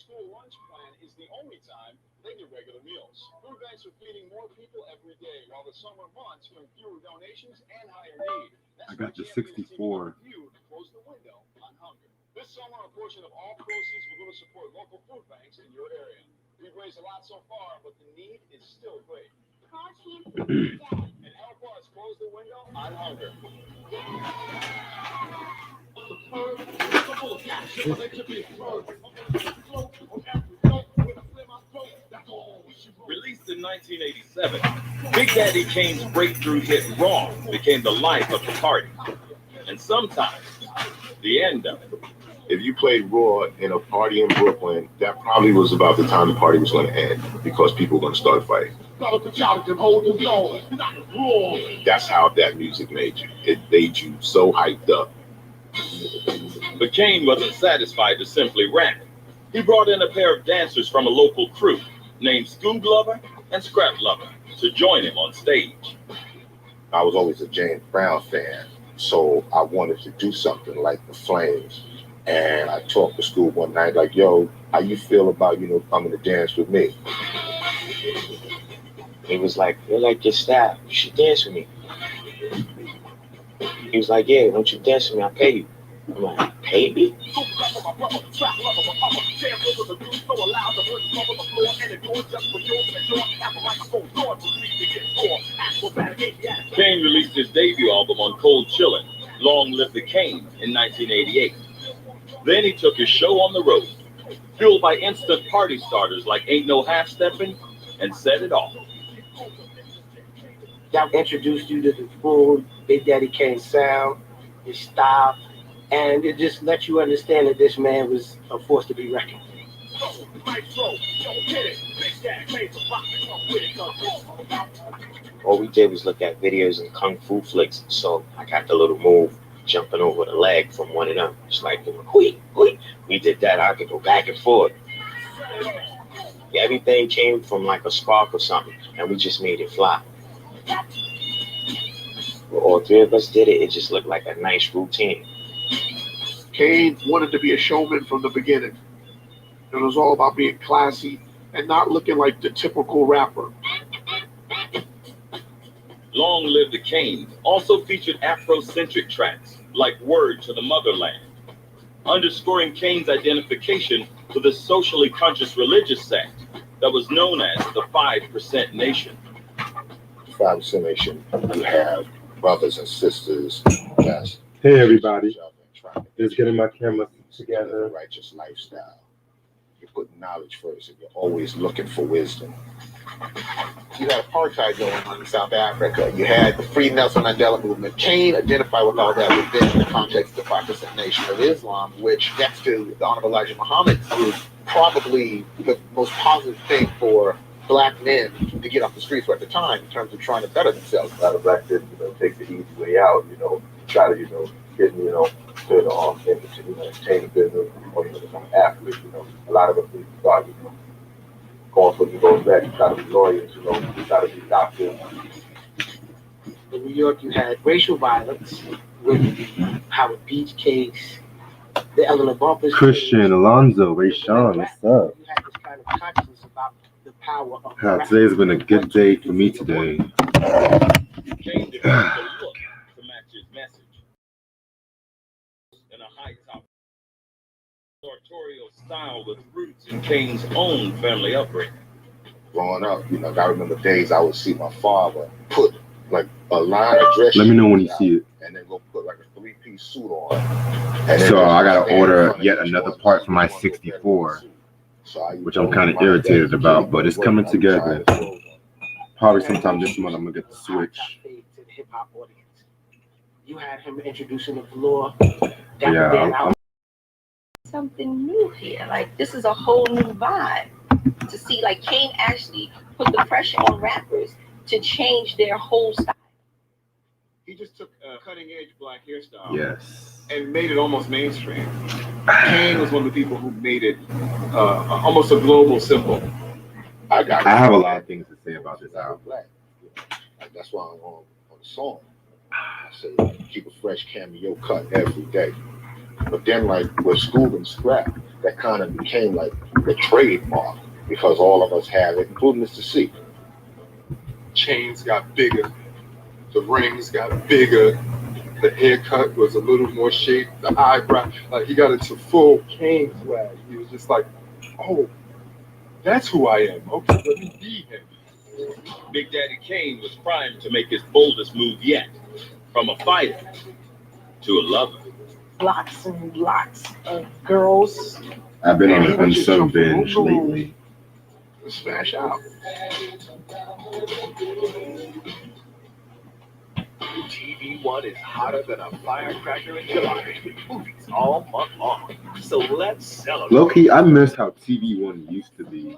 school lunch plan is the only time they get regular meals. Food banks are feeding more people every day, while the summer months bring fewer donations and higher need. I That's why got the Champions TV 64. reviewed Close the Window on hunger. This summer, a portion of all proceeds will go to support local food banks in your area. We've raised a lot so far, but the need is still great. Call Champions today and help us close the window on hunger. Released in 1987, Big Daddy Kane's breakthrough hit Wrong became the life of the party, and sometimes the end of it. If you played Raw in a party in Brooklyn, that probably was about the time the party was going to end because people were going to start fighting. That's how that music made you. It made you so hyped up. But Kane wasn't satisfied to simply rap. He brought in a pair of dancers from a local crew named Scoob Lover and Scrap Lover to join him on stage. I was always a James Brown fan, so I wanted to do something like the Flames. And I talked to Scoob one night, like, yo, how you feel about, coming to dance with me? He was like, you're like your style. You should dance with me. He was like, yeah, won't you dance with me? I'll pay you. I'm like, pay me? Kane released his debut album on Cold Chillin', Long Live the Kane, in 1988. Then he took his show on the road, fueled by instant party starters like Ain't No Half Steppin' and Set It Off. That introduced you to the full Big Daddy Kane sound, his style, and it just let you understand that this man was a force to be reckoned with. All we did was look at videos and kung fu flicks, so I got the little move jumping over the leg from one of them. It's like, hui, hui. We did that. I could go back and forth. Everything came from like a spark or something, and we just made it fly. Well, all three of us did it. It just looked like a nice routine. Kane wanted to be a showman from the beginning. It was all about being classy and not looking like the typical rapper. Long Live the Kane also featured Afrocentric tracks like Word to the Motherland, underscoring Kane's identification with a socially conscious religious sect that was known as the 5% Nation. 5% Nation, you have brothers and sisters that's Hey everybody, just getting my camera together. Righteous lifestyle. You put knowledge first, and you're always looking for wisdom. You had apartheid going on in South Africa. You had the Free Nelson Mandela movement. Kane identified with all that within the context of the 5% Nation of Islam, which next to the Honorable Elijah Muhammad is probably the most positive thing for black men to get off the streets at the time in terms of trying to better themselves. A lot of black men, take the easy way out, try to, get, to the entertainment business, or become athletes, a lot of them start, going for those back, you try to be lawyers, you try to be doctors. In New York, you had racial violence with the Howard Beach case, the Eleanor Bumpers Christian, case. Alonzo, Ray Sean, what's up? You had this kind of consciousness about the power of rap. Today's been a good day for me today. Kane developed a look to match his message. In a high top sartorial style with roots in Kane's own family upbringing. Growing up, I remember days I would see my father put like a line of dress. Let me know when you see it. And then go put like a 3-piece suit on. And So I gotta order yet another part for my 64, which I'm kind of irritated about, but it's coming together. Probably sometime this month I'm gonna get the Switch. You had him introducing the floor. Yeah, Something new here. Like, this is a whole new vibe. To see, like, Kane actually put the pressure on rappers to change their whole style. He just took a cutting-edge black hairstyle yes. and made it almost mainstream. Kane was one of the people who made it almost a global symbol. I have a lot of things to say about this album. That's why I'm on the song. I say keep a fresh cameo cut every day. But then, like with Scoob and Scrap, that kind of became like the trademark because all of us have it, including Mr. C. Chains got bigger, the rings got bigger, the haircut was a little more shaped, the eyebrow, like he got into full Kane swag. He was just like, oh, that's who I am. Okay, let me be him. Big Daddy Kane was primed to make his boldest move yet, from a fighter to a lover. Lots and lots of girls. I've been on an unsub binge lately. Smash out. TV One is hotter than a firecracker in July with movies all month long. So let's celebrate. Low-key, I miss how TV One used to be.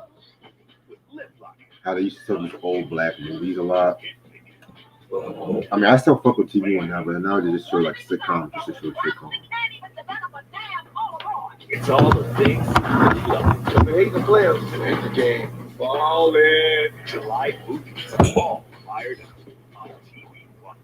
With lip lock. How they used to show these old black movies a lot. I mean, I still fuck with TV One now, but now they just show like sitcoms, just to show sitcoms. It's all the things you love. So they hate the players to end the game. Fall in. July movies are all fired up on TV One.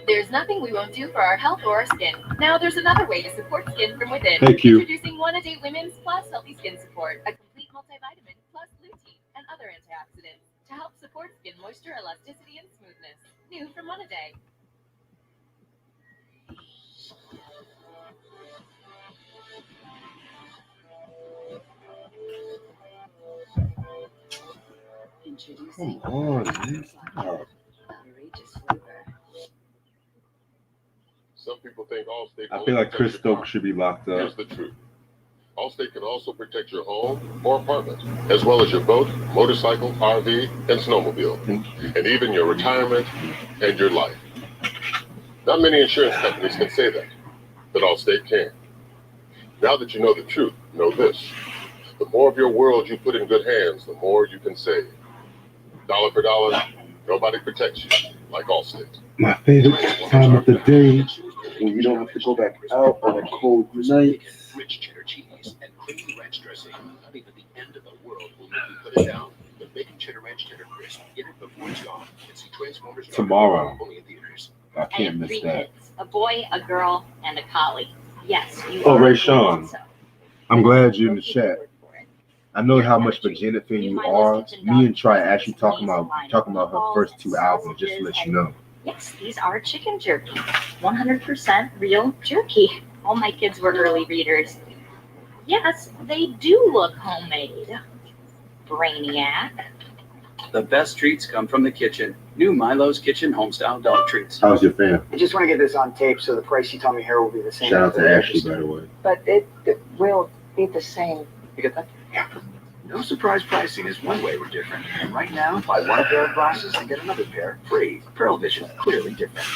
There's nothing we won't do for our health or our skin. Now there's another way to support skin from within. Thank you. Introducing One A Day Women's Plus Healthy Skin Support, a complete multivitamin plus lutein and other antioxidants to help support skin moisture, elasticity, and smoothness. New from One A Day. Introducing Come on, man. outrageous flavor. Some people think Allstate. I feel like Chris Stokes should be locked up. Here's the truth. Allstate can also protect your home or apartment, as well as your boat, motorcycle, RV, and snowmobile, and even your retirement and your life. Not many insurance companies can say that, but Allstate can. Now that you know the truth, know this. The more of your world you put in good hands, the more you can save. Dollar for dollar, nobody protects you like Allstate. My favorite time of the day when you don't have to go back out on a cold night. Rich cheddar cheese and creamy ranch dressing. Not even the end of the world will make you put it down. The bacon cheddar ranch cheddar crisp. Get it before it's gone. And see Transformers Tomorrow. only in theaters. I can't miss that. A boy, a girl, and a collie. Yes, you Oh, are Ray Sean. so. I'm glad you're in the chat. I know how much of a Janet fan you are. Me and Try actually talking about her first two albums, just to let you know. Yes, these are chicken jerky. 100% real jerky. All my kids were early readers. Yes, they do look homemade. Brainiac. The best treats come from the kitchen. New Milo's Kitchen Homestyle Dog Treats. How's your fan? I just want to get this on tape so the price you tell me here will be the same. Shout out to Ashley, by the way. But it will be the same. You get that? Yeah. No surprise pricing is one way we're different. And right now, buy one pair of glasses and get another pair free. Pearl Vision, clearly different.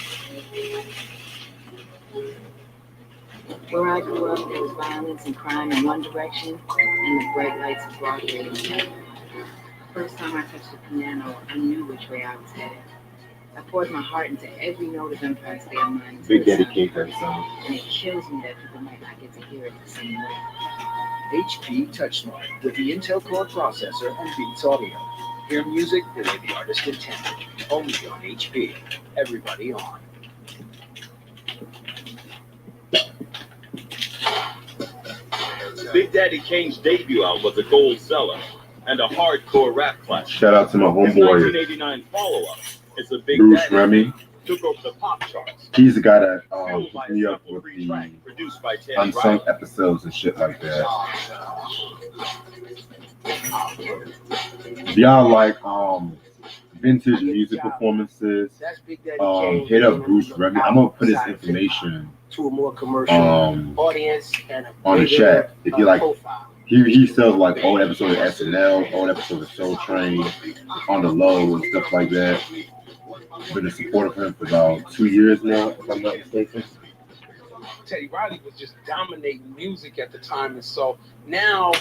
Where I grew up, there was violence and crime in one direction, and the bright lights of Broadway in the other. First time I touched the piano, I knew which way I was headed. I poured my heart into every note of Empire State of Mind. Big Daddy King that song. And it kills me that people might not get to hear it the same way. HP TouchSmart with the Intel Core processor and Beats Audio. Hear music the way the artist intended. Only on HP. Everybody on. Big Daddy Kane's debut album was a gold seller and a hardcore rap classic. Shout out to my His homeboy, 1989 follow-up is a Big Bruce Daddy Remy. took over the pop charts. He's the guy that Fueled by hooked me a up with sample-free the track produced by Teddy unsung Riley. episodes and shit like that. If y'all like vintage music performances, That's Big Daddy Kane. hit up Bruce Remy. I'm gonna put his information To a more commercial audience and a on the bigger, chat. If you like, profile. he sells like old episodes of SNL, old episodes of Soul Train, On the Low and stuff like that. Been a supporter of him for about 2 years now, if I'm not mistaken. Teddy Riley was just dominating music at the time, and so now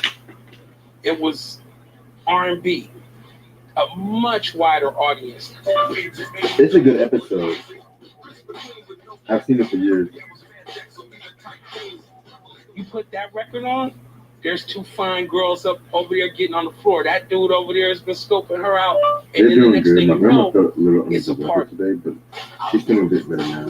it was R&B, a much wider audience. It's a good episode. I've seen it for years. You put that record on, there's two fine girls up over there getting on the floor. That dude over there has been scoping her out, They're and then the doing next good. thing My you grandma know, felt a little under it's the a weather party. today, but she's feeling a bit better now.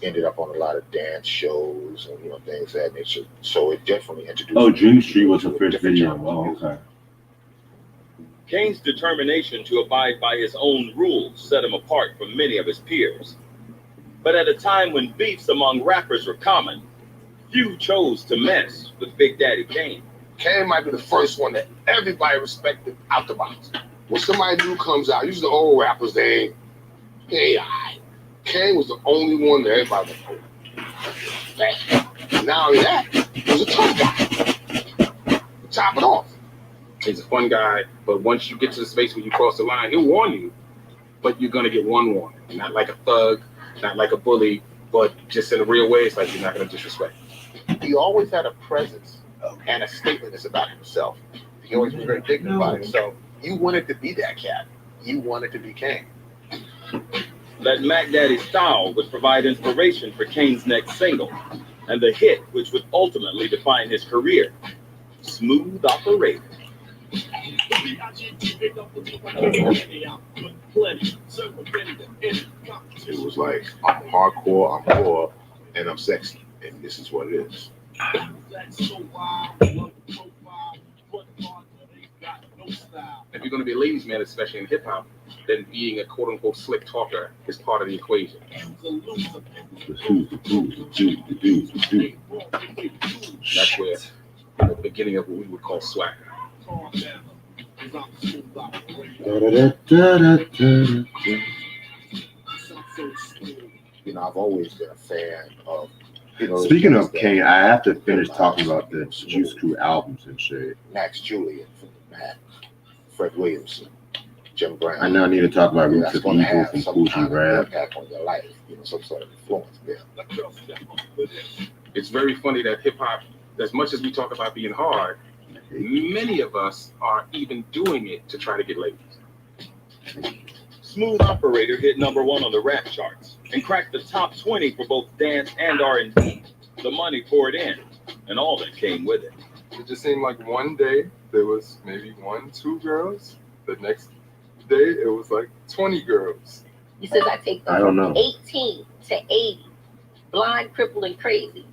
ended up on a lot of dance shows and things of that nature. So it definitely introduced. Oh, me Dream Street was to the a first different video. genre of Oh, music. okay. Kane's determination to abide by his own rules set him apart from many of his peers. But at a time when beefs among rappers were common, few chose to mess with Big Daddy Kane. Kane might be the first one that everybody respected out the box. When somebody new comes out, usually the old rappers, they ain't alright. Kane was the only one that everybody was like, oh. Not only that, he was a tough guy. Top it off. He's a fun guy, but once you get to the space where you cross the line, he'll warn you, but you're gonna get one warning. Not like a thug, not like a bully, but just in a real way, it's like you're not gonna disrespect. He always had a presence and a stateliness about himself. He always was very dignified. So you wanted to be that cat. You wanted to be Kane. That Mac Daddy style would provide inspiration for Kane's next single, and the hit which would ultimately define his career, Smooth Operator. It was like, I'm hardcore, I'm raw, and I'm sexy, and this is what it is. If you're gonna be a ladies' man, especially in hip hop, then being a quote unquote slick talker is part of the equation. That's where the beginning of what we would call swagger. I've always been a fan of. Speaking of Kane, I have to finish talking about the Juice Crew albums and shit. Max Julian from the Mac, Fred Williamson, Jim Brown. I now need to talk about Roots That's of going to Evil have from some Cool kind of Rap. impact on your life, some sort of influence there. It's very funny that hip hop, as much as we talk about being hard, many of us are even doing it to try to get ladies. Smooth Operator hit #1 on the rap charts and cracked the top 20 for both dance and R&B. The money poured in, and all that came with it. It just seemed like one day there was maybe 1, 2 girls. The next day it was like 20 girls. He says I take I don't know. 18 to 80, blind, crippled, and crazy.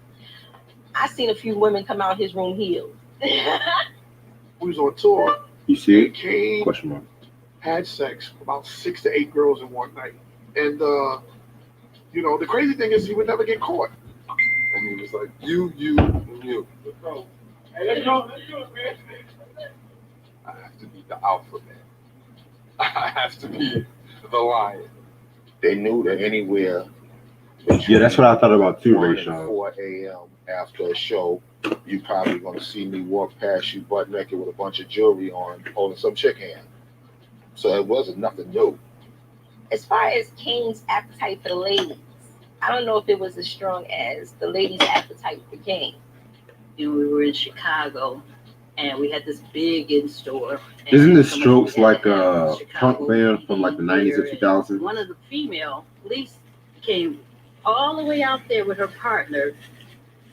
I seen a few women come out his room healed. We was on tour. You see it? Kane Question mark. had sex with about 6 to 8 girls in one night. And, the crazy thing is he would never get caught. And he was like, you, and you. Hey, let's go, man. I have to be the alpha man. I have to be the lion. They knew that anywhere. Yeah, that's what I thought about too, 1 Ray and Sean. 4 a.m. after a show, you probably going to see me walk past you butt naked with a bunch of jewelry on, holding some chick hand. So it wasn't nothing new. As far as Kane's appetite for the ladies, I don't know if it was as strong as the ladies' appetite for Kane. We were in Chicago, and we had this big in-store. Isn't the Strokes like a punk band from like the 90s or 2000s? One of the female police came all the way out there with her partner.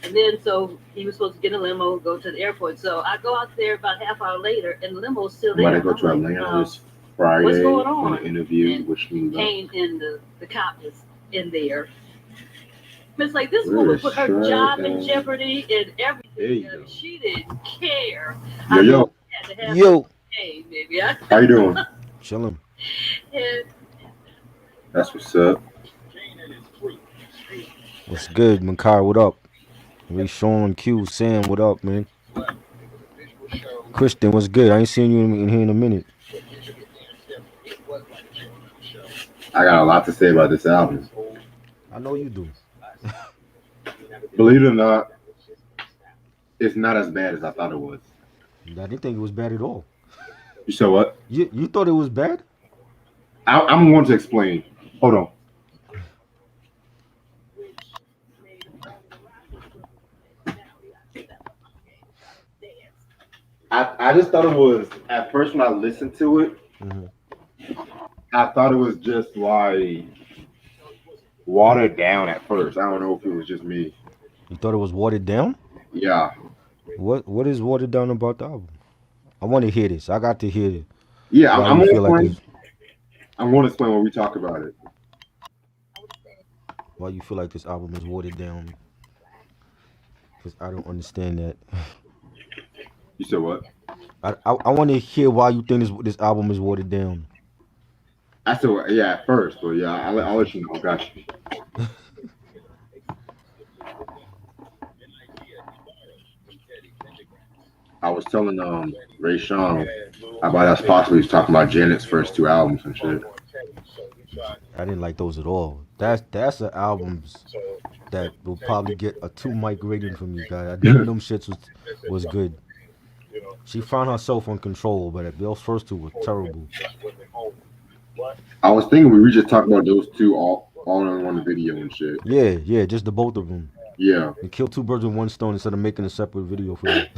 And then so he was supposed to get a limo, go to the airport. So I go out there about half hour later, and the limo's still I'm about there. to go to I'm like, Atlanta this Friday what's going for on? an interview, which means Kane and the cop was in there. It's like this Where woman is put her Shred job in at? jeopardy and There everything. you go. She didn't care. Yo. Had to have Yo. Hey, baby. I, How you doing? Chilling. and That's what's up. What's good, Makar? What up? Ray Sean, Q, Sam, what up, man? Christian, what's good? I ain't seen you in here in a minute. I got a lot to say about this album. I know you do. Believe it or not, it's not as bad as I thought it was. I didn't think it was bad at all. You said what? You thought it was bad? I'm going to explain. Hold on. I just thought it was, at first when I listened to it, I thought it was just like watered down at first. I don't know if it was just me. You thought it was watered down? Yeah. What is watered down about the album? I want to hear this. I got to hear it. Yeah, Why I'm you going to feel like explain. I'm going to explain when we talk about it. Why you feel like this album is watered down? Because I don't understand that. You said what? I want to hear why you think this album is watered down. I said yeah at first, but yeah, I'll let you know. Got you. I was telling Ray Sean about us possibly talking about Janet's first two albums and shit. I didn't like those at all. That's the albums that will probably get a two mic rating from me, guy. None of them shits was good. She found herself on Control, but those first two were terrible. I was thinking we just talked about those two all in one video and shit. Yeah, just the both of them. Yeah. And kill two birds with one stone instead of making a separate video for that.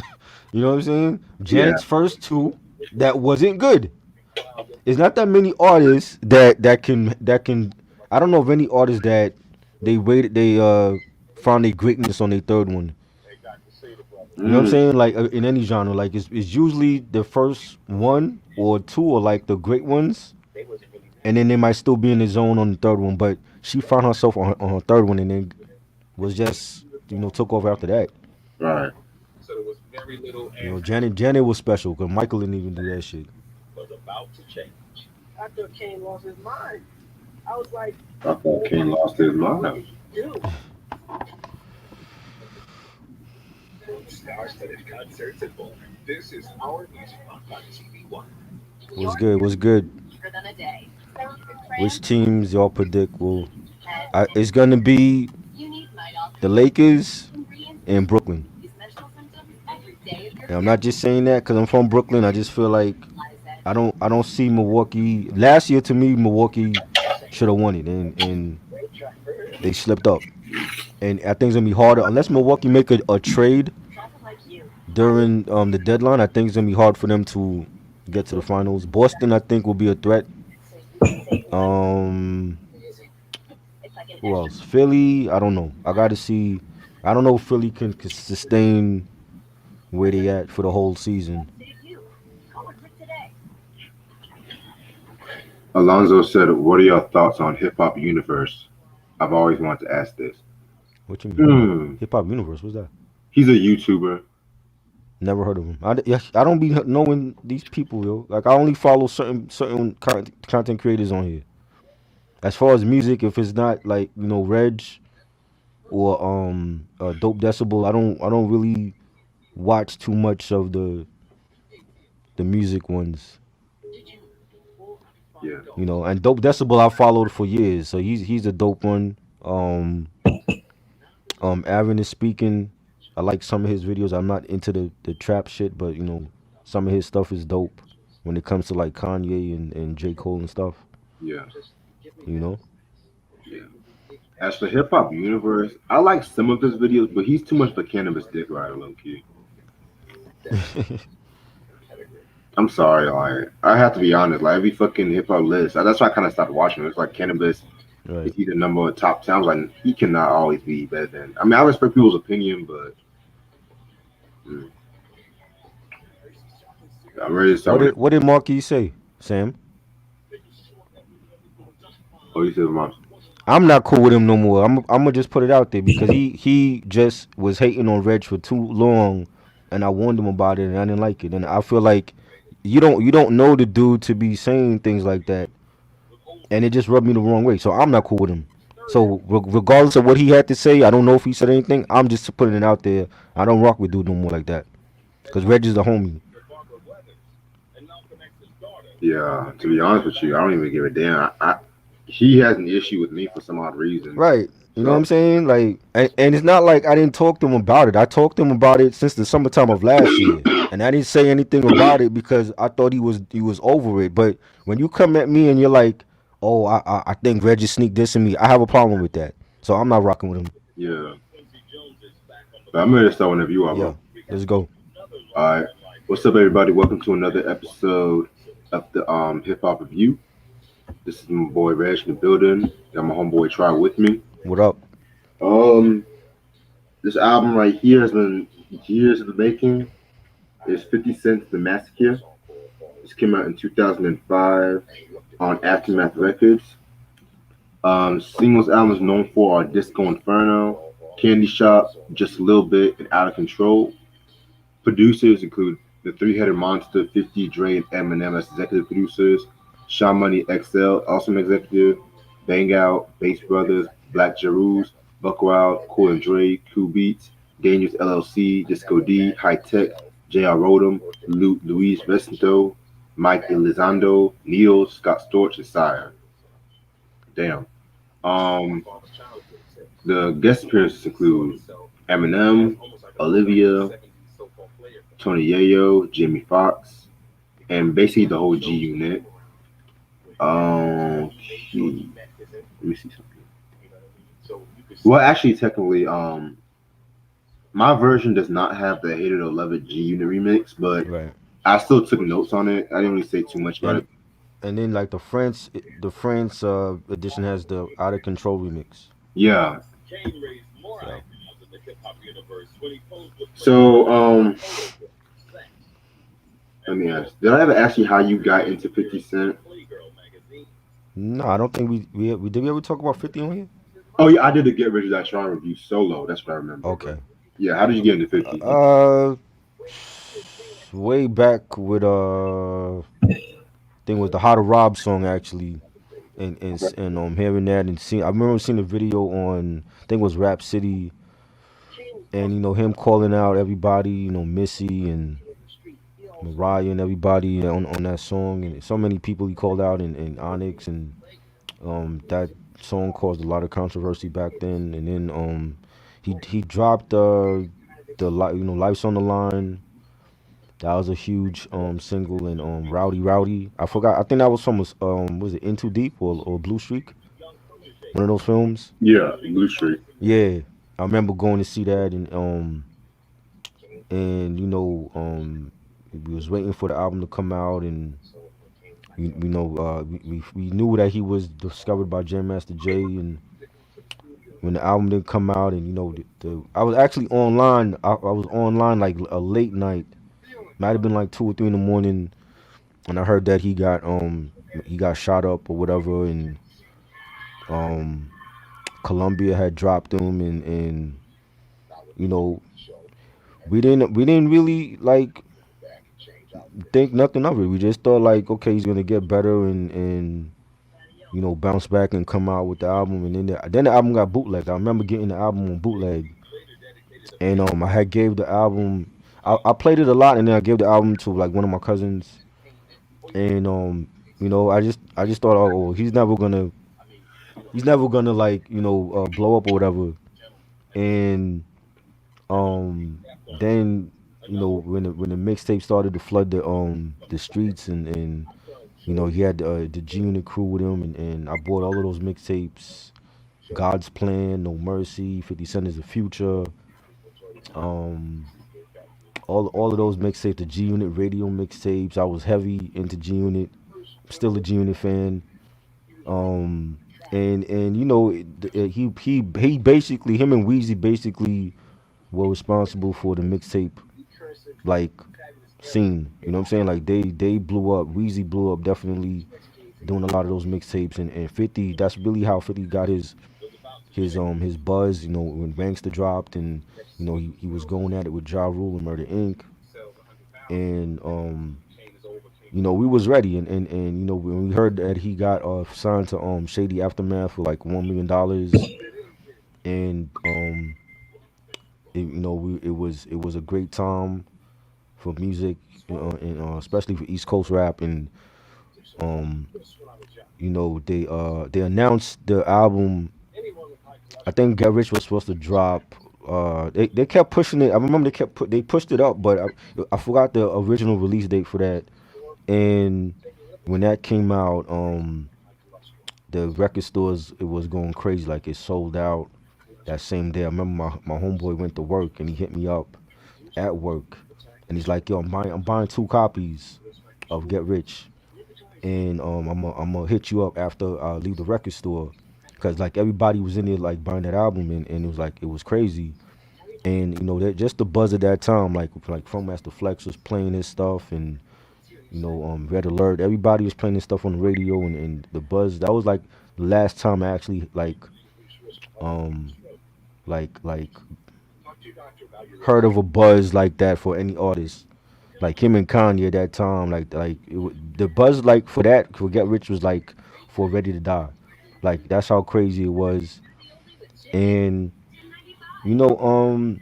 You know what I'm saying? Yeah. Janet's first two, that wasn't good. It's not that many artists that can. I don't know of any artists that they found their greatness on their third one. You know what I'm saying? Like in any genre, like it's usually the first one or two or like the great ones, and then they might still be in the zone on the third one. But she found herself on her third one, and then was just took over after that. Right. Janet was special because Michael didn't even do that shit. After Kane lost his mind, I was like, I thought Kane lost his mind. dude. Star-studded concerts and more. This is our music on TV One. What's good? Which teams y'all predict will? It's gonna be the Lakers and Brooklyn. And I'm not just saying that because I'm from Brooklyn. I just feel like I don't see Milwaukee. Last year to me, Milwaukee should have won it, and they slipped up. And I think it's gonna be harder unless Milwaukee make a trade during the deadline. I think it's gonna be hard for them to get to the finals. Boston, I think, will be a threat. Who else? Philly, I don't know. I got to see. I don't know if Philly can sustain where they at for the whole season. Alonzo said, "What are your thoughts on Hip Hop Universe?" I've always wanted to ask this. What you mean? Hip Hop Universe? What's that? He's a YouTuber. Never heard of him. I don't be knowing these people, yo. Like I only follow certain content creators on here. As far as music, if it's not like Reg or Dope Decibel, I don't really watch too much of the music ones. Yeah. And Dope Decibel I followed for years, so he's a dope one. Aaron is speaking. I like some of his videos. I'm not into the trap shit, but some of his stuff is dope when it comes to like Kanye and J. Cole and stuff. Yeah. Yeah. As for Hip Hop Universe, I like some of his videos, but he's too much of a cannabis dick rider, low key. I'm sorry, like I have to be honest. Like every fucking hip hop list, that's why I kind of stopped watching. It's like cannabis. Right. Is he the number one top? Sounds like he cannot always be better than. I mean, I respect people's opinion, but I'm ready to start. What did Marquis say, Sam? Oh, you said Marquis. I'm not cool with him no more. I'm gonna just put it out there because he just was hating on Reg for too long, and I warned him about it, and I didn't like it. And I feel like you don't know the dude to be saying things like that, and it just rubbed me the wrong way. So I'm not cool with him. So regardless of what he had to say, I don't know if he said anything. I'm just putting it out there. I don't rock with dude no more like that because Reg is the homie. Yeah, to be honest with you, I don't even give a damn. He has an issue with me for some odd reason. Right. You know what I'm saying? Like, and it's not like I didn't talk to him about it. I talked to him about it since the summertime of last year, and I didn't say anything about it because I thought he was over it. But when you come at me and you're like, "Oh, I think Reggie sneaked this in me," I have a problem with that. So I'm not rocking with him. Yeah. But I'm ready to start whenever you are, bro. Let's go. All right. What's up, everybody? Welcome to another episode of the Hip Hop Review. This is my boy Reg in the building. Got my homeboy Try with me. What up? This album right here has been years in the making. It's 50 Cent's The Massacre. This came out in 2005 on Aftermath Records. Singles albums known for are Disco Inferno, Candy Shop, Just a Little Bit, and Out of Control. Producers include the Three-Headed Monster, 50, Dre, and Eminem as executive producers. Sean Money XL, also an executive. Bang Out, Bass Brothers, Black Jerus, Buck Wild, Cool and Dre, Q Beats, Dangerous LLC, Disco D, High Tech, J.R. Rodham, Luis Recinto, Mike Elizondo, Neil, Scott Storch, and Sire. Damn. Um, the guest appearances include Eminem, Olivia, Tony Yayo, Jimmy Fox, and basically the whole G Unit. Let me see something. Well, actually, technically, my version does not have the Hate It or Love It G Unit remix, but Right. I still took notes on it. I didn't really say too much about And it. and then like the France edition has the Out of Control remix. Yeah. So So, let me ask. Did I ever ask you how you got into 50 Cent? no, I don't think we did we ever talk about 50 on here? Oh yeah, I did the Get Rich or Die Trying review solo. That's what I remember. But Okay. yeah, how did you get into 50? Way back with thing was the How to Rob song actually, and hearing that and seeing I remember seeing a video on I think it was Rap City, and him calling out everybody, Missy and Mariah and everybody on that song, and so many people he called out, and Onyx, and that song caused a lot of controversy back then. And then he dropped Life's on the Line. That was a huge single. And Rowdy Rowdy, I forgot, I think that was from was it In Too Deep or Blue Streak, one of those films. Yeah, Blue Street. Yeah, I remember going to see that, and we was waiting for the album to come out, and we knew that he was discovered by Jam Master Jay. And when the album didn't come out, and I was actually online. I was online like a late night, might have been like 2 or 3 in the morning, and I heard that he got shot up or whatever, and um Columbia had dropped him, and you know we didn't really like think nothing of it. We just thought like, okay, he's gonna get better, and bounce back and come out with the album. And then the album got bootlegged. I remember getting the album on bootleg, and I had gave the album. I played it a lot, and then I gave the album to like one of my cousins, and I just thought, oh, he's never gonna like blow up or whatever. And then when the mixtape started to flood the streets, and he had the G Unit crew with him, and I bought all of those mixtapes. God's Plan, No Mercy, 50 Cent is the Future, um, all of those mixtapes, the G Unit radio mixtapes. I was heavy into G Unit. Still a G Unit fan. Um, and he basically, him and Weezy basically were responsible for the mixtape like scene. You know what I'm saying? Like they blew up. Weezy blew up definitely doing a lot of those mixtapes, and 50. That's really how 50 got his buzz. When Bankster dropped, and he was going at it with Ja Rule and Murder Inc. And we was ready, and when we heard that he got signed to Shady Aftermath for like $1 million, and it was a great time for music, and especially for East Coast rap. And um they announced the album. I think Get Rich was supposed to drop. They kept pushing it. I remember they pushed it up, but I forgot the original release date for that. And when that came out, the record stores, it was going crazy. Like it sold out that same day. I remember my homeboy went to work, and he hit me up at work, and he's like, "Yo, I'm buying 2 copies of Get Rich, and I'm gonna hit you up after I leave the record store." Cause like everybody was in there like buying that album, and it was crazy. And that just the buzz at that time, like From Master Flex was playing his stuff, and Red Alert, everybody was playing this stuff on the radio, and the buzz, that was like the last time I actually um like heard of a buzz like that for any artist. Like him and Kanye at that time, the buzz like for that for Get Rich was like for Ready to Die. Like that's how crazy it was. And you know,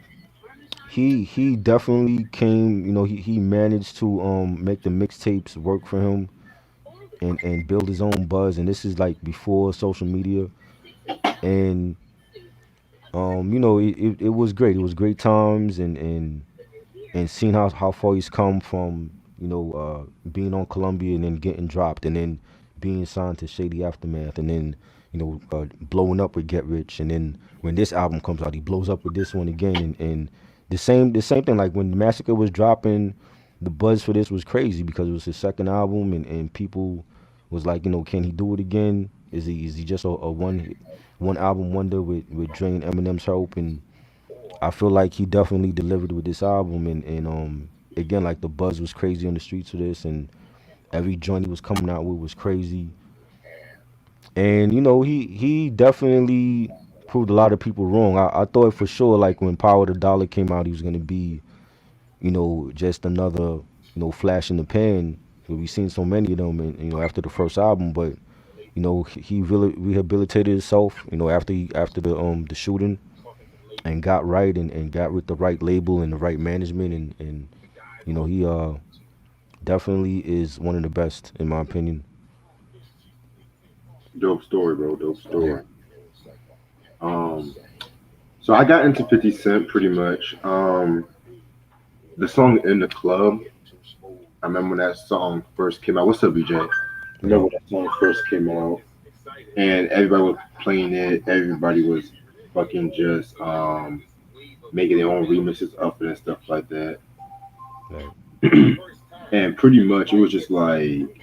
he definitely came, he managed to make the mixtapes work for him and build his own buzz. And this is like before social media. And it was great. It was great times and seeing how far he's come from, being on Columbia and then getting dropped and then being signed to Shady Aftermath and then, blowing up with Get Rich. And then when this album comes out, he blows up with this one again. And the same thing, like when Massacre was dropping, the buzz for this was crazy because it was his second album and people was like, can he do it again? Is he just a one album wonder with Dre and Eminem's help? And I feel like he definitely delivered with this album, and again, like the buzz was crazy on the streets for this, and every joint he was coming out with was crazy. And he definitely proved a lot of people wrong. I thought for sure, like when Power the Dollar came out, he was gonna be, just another, flash in the pan. We seen so many of them, and after the first album, but he really rehabilitated himself, after the shooting and got right and got with the right label and the right management and he definitely is one of the best in my opinion. Dope story, bro. Dope Yeah. story. Um, so I got into 50 Cent pretty much. The song "In the Club." I remember when that song first came out. What's up, BJ? I remember when that song first came out, and everybody was playing it. Everybody was fucking just making their own remixes of it and stuff like that. Right. And pretty much it was just like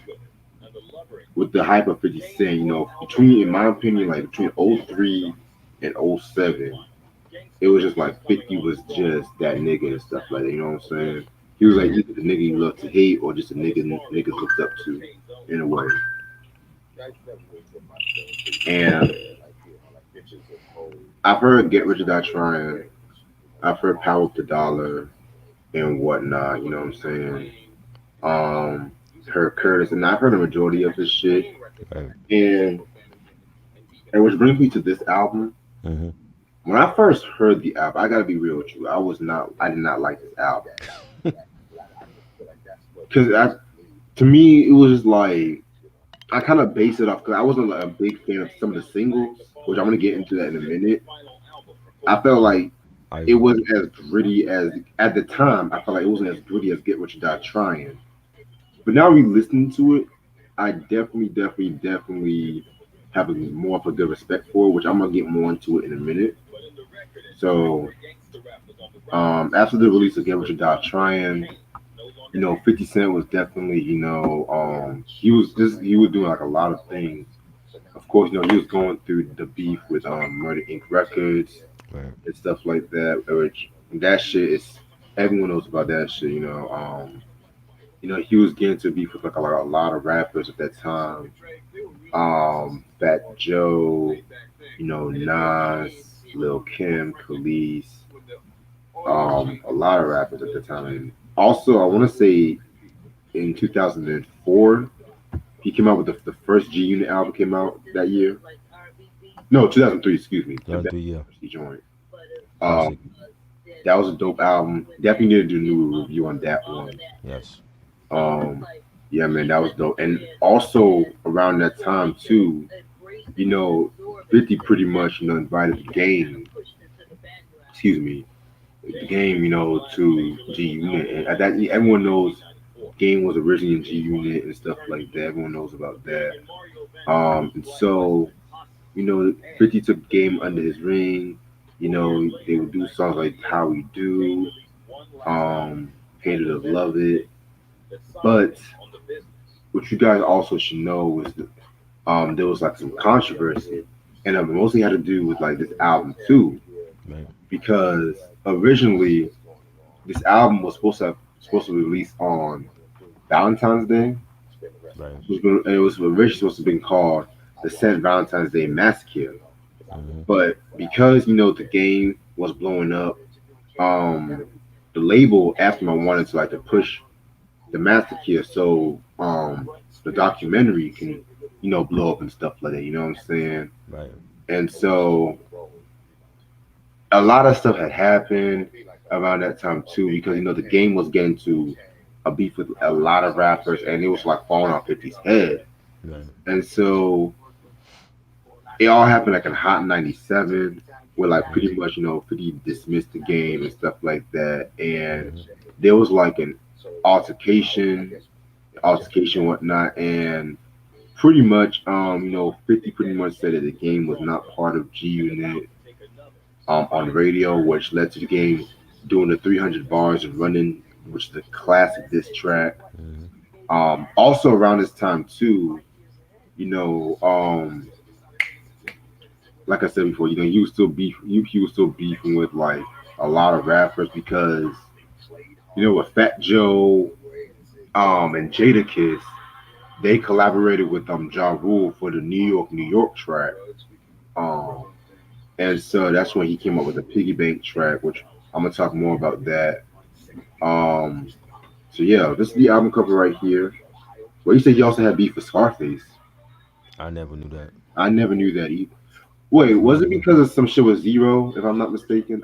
with the hype of 50 Cent, between, in my opinion, like between '03 and '07, it was just like 50 was just that nigga and stuff like that, you know what I'm saying? He was like either the nigga you love to hate or just a nigga niggas looked up to in a way. And I've heard Get Rich or Die Trying, I've heard Power Up the Dollar and whatnot, you know what I'm saying? Um, heard Curtis, and I've heard a majority of his shit. Right. And which brings me to this album. Mm-hmm. When I first heard the album, I gotta be real with you. I did not like this album because to me, it was just like I kind of based it off because I wasn't like, a big fan of some of the singles, which I'm gonna get into that in a minute. I felt like it wasn't as gritty as at the time. I felt like it wasn't as gritty as Get Rich or Die Trying. But now re-listening to it, I definitely have more of a good respect for it, which I'm gonna get more into it in a minute. So, after the release of Get Rich or Die Trying, 50 Cent was definitely, he was doing like a lot of things. Of course, he was going through the beef with Murder Inc. Records Right. and stuff like that, which that shit is everyone knows about that shit. He was getting to beef with like a lot of rappers at that time. Fat Joe, Nas, Lil Kim, Khalees, a lot of rappers at the time. And also, I want to say in 2004, he came out with the first G Unit album came out that year. No, 2003, excuse me. Yeah. Joint. Classic. That was a dope album. Definitely need to do a new review on that one. Yes. Yeah, man, that was dope. And also around that time too, 50 pretty much, invited the game. Excuse me, the game, to G Unit. And at that, everyone knows Game was originally in G Unit and stuff like that. Everyone knows about that. And so, 50 took Game under his ring. They would do songs like How We Do, Hated to Love It. But what you guys also should know is that there was like some controversy, and it mostly had to do with like this album too, Right. because originally this album was supposed to be released on Valentine's Day. Right. It was originally supposed to be called the St. Valentine's Day Massacre. Hmm. But because the game was blowing up, um, the label asked him I wanted to like to push the Massacre so the documentary can blow up and stuff like that. You know what I'm saying? Right. And so a lot of stuff had happened around that time too because the game was getting to a beef with a lot of rappers and it was like falling off 50's head. Right. And so it all happened like in Hot 97 where like pretty Hmm. much 50 dismissed the game and stuff like that. And Hmm. there was like an altercation, whatnot, and pretty much 50 pretty much said that the game was not part of G Unit on radio, which led to the game doing the 300 bars and running, which is a classic diss track. Hmm. Also around this time too, you know, um, like I said before, he was still beefing with like a lot of rappers because with Fat Joe, and Jadakiss, they collaborated with Ja Rule for the New York track. Um, and so that's when he came up with the Piggy Bank track, which I'm gonna talk more about that. Um, so yeah, this is the album cover right here. Well, you said you also had beef with Scarface. I never knew that. I never knew that either. Wait, was it because of some shit with Zero, if I'm not mistaken?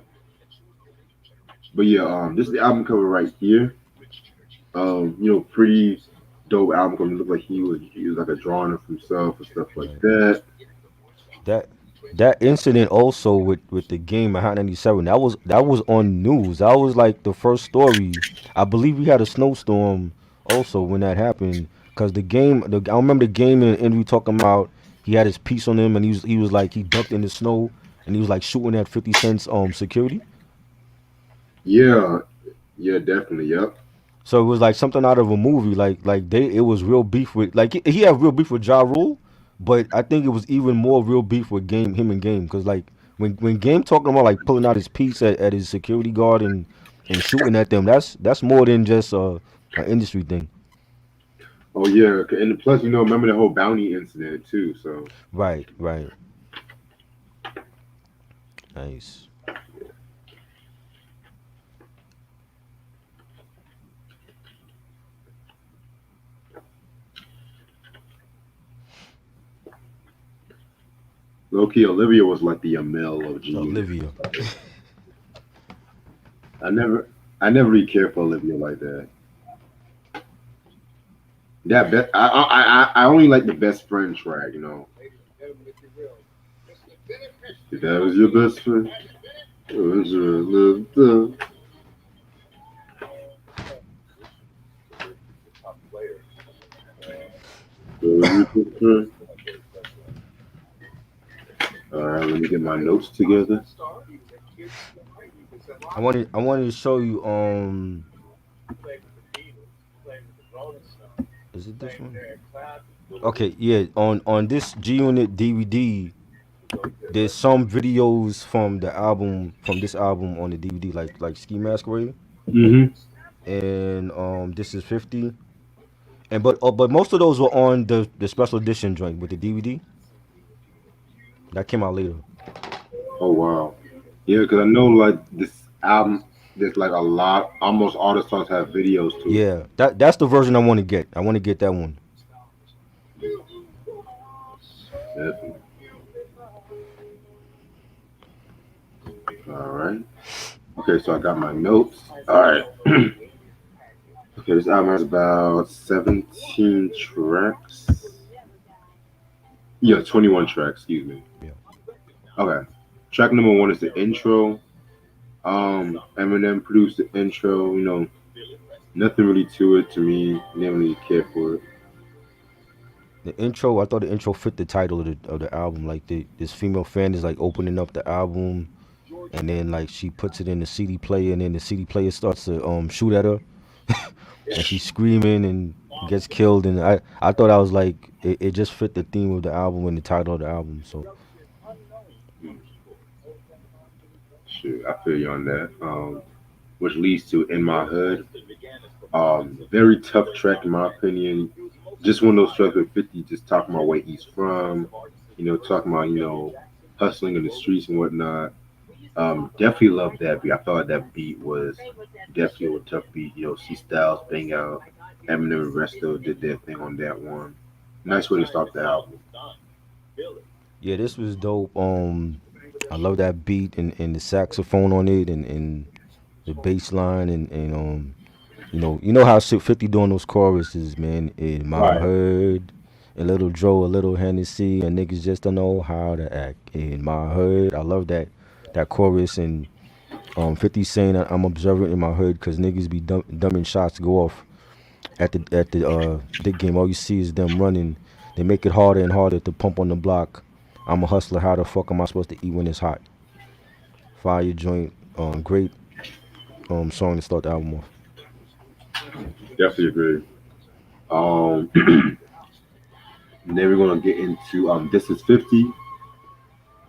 But yeah, this is the album cover right here. Pretty dope album cover. It looked like he was like a drawing of himself and stuff like Right. that. That that incident also with the game at Hot 97, that was on news. That was like the first story. I believe we had a snowstorm also when that happened because I remember the game in interview talking about he had his piece on him and he was like he ducked in the snow and he was like shooting at 50 cents security. Yeah, yeah, definitely. Yep. So it was like something out of a movie. Like it was real beef with like he had real beef with Ja Rule, but I think it was even more real beef with him and Game, because like when Game talking about like pulling out his piece at his security guard and shooting at them, that's more than just an industry thing. Oh yeah, and plus remember the whole bounty incident too. So Right, right, nice. low key, Olivia was like the Amel of G Unit. Olivia. I never, I never really cared for Olivia like that. I only like the best friend track. If that was your best friend, it was your little friend. All right, let me get my notes together. I wanted to show you is it this one? Okay, yeah, on this G Unit DVD, there's some videos from this album on the DVD, like Ski Mask Radio, Hmm. and this is 50, and but most of those were on the special edition joint with the DVD that came out later. Oh wow, yeah, because I know like this album, there's like a lot. Almost all the songs have videos to it. Yeah, that's the version I want to get. I want to get that one. Definitely. All right. Okay, so I got my notes. All right. Okay, this album has about 17 tracks. Yeah, 21 tracks. Excuse me. Yeah. Okay. Track number one is the intro. Eminem produced the intro. Nothing really to it to me. Didn't really care for it. The intro, I thought the intro fit the title of the album. Like this female fan is like opening up the album, and then like she puts it in the CD player, and then the CD player starts to shoot at her, and she's screaming and gets killed. And I thought I was like it just fit the theme of the album and the title of the album. So Shoot, I feel you on that. Which leads to In My Hood. Very tough track in my opinion. just one of those tracks with 50 just talking about where he's from, talking about, hustling in the streets and whatnot. Definitely love that beat. I felt like that beat was definitely a tough beat. C Styles, Bang Out, Eminem, and Resto did their thing on that one. Nice way to start the album. Yeah, this was dope. I love that beat and the saxophone on it and the bass line and you know how 50 doing those choruses, man. In my Right. hood, a little Dro, a little Hennessy, and niggas just don't know how to act. In my hood, I love that chorus and 50 saying that I'm observant in my hood because niggas be dumbing shots go off at the dick game. All you see is them running. They make it harder and harder to pump on the block. I'm a hustler. How the fuck am I supposed to eat when it's hot? Fire joint. Great song to start the album off. Definitely agree. Um, and then we're gonna get into This Is 50,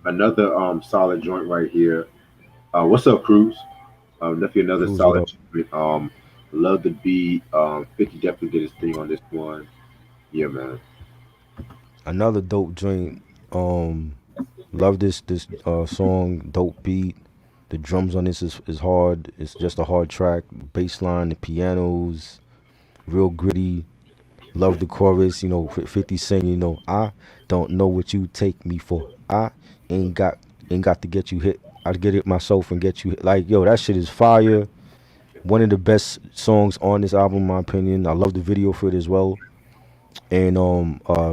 another solid joint right here. What's up, Cruz? Definitely another Cruz, what solid up? joint. Love the beat. 50 definitely did his thing on this one. Yeah, man. Another dope joint. Love this song. Dope beat. The drums on this is hard. It's just a hard track. Bass line, the pianos, real gritty. Love the chorus. 50 saying, I don't know what you take me for. I ain't got ain't got to get you hit. I get it myself and get you hit. Like, yo, that shit is fire. One of the best songs on this album, in my opinion. I love the video for it as well. And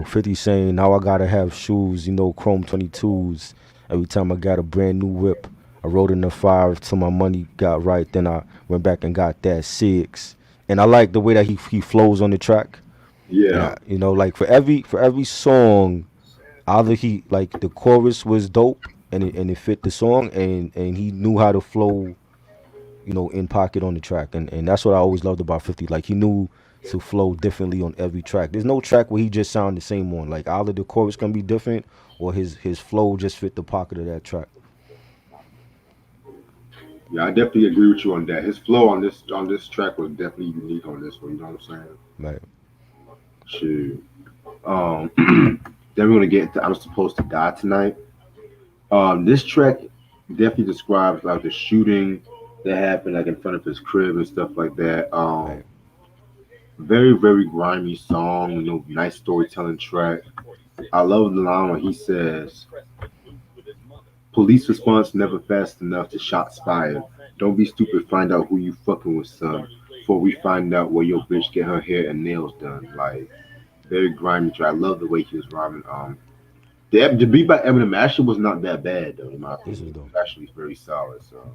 50 saying, now I gotta have shoes, chrome 22s. Every time I got a brand new whip, I rode in the fire till my money got right. Then I went back and got that six. And I like the way that he flows on the track. And Yeah. like for every song, either he like the chorus was dope and it fit the song and he knew how to flow, in pocket on the track. And that's what I always loved about 50. Like he knew to flow differently on every track. There's no track where he just sound the same on. Like either the chorus can be different or his flow just fit the pocket of that track. Yeah, I definitely agree with you on that. His flow on this track was definitely unique on this one. You know what I'm saying? Right. Shoot. Um, then we're gonna get into I'm Supposed to Die Tonight. This track definitely describes like the shooting that happened like in front of his crib and stuff like that. Right. Very very grimy song. Nice storytelling track. I love the line when he says, "Police response never fast enough to shots fired. Don't be stupid. Find out who you fucking with, son. Before we find out where your bitch get her hair and nails done." Like very grimy track. I love the way he was rhyming. The beat by Eminem actually was not that bad though, in my This is opinion. It dope. was actually very solid. So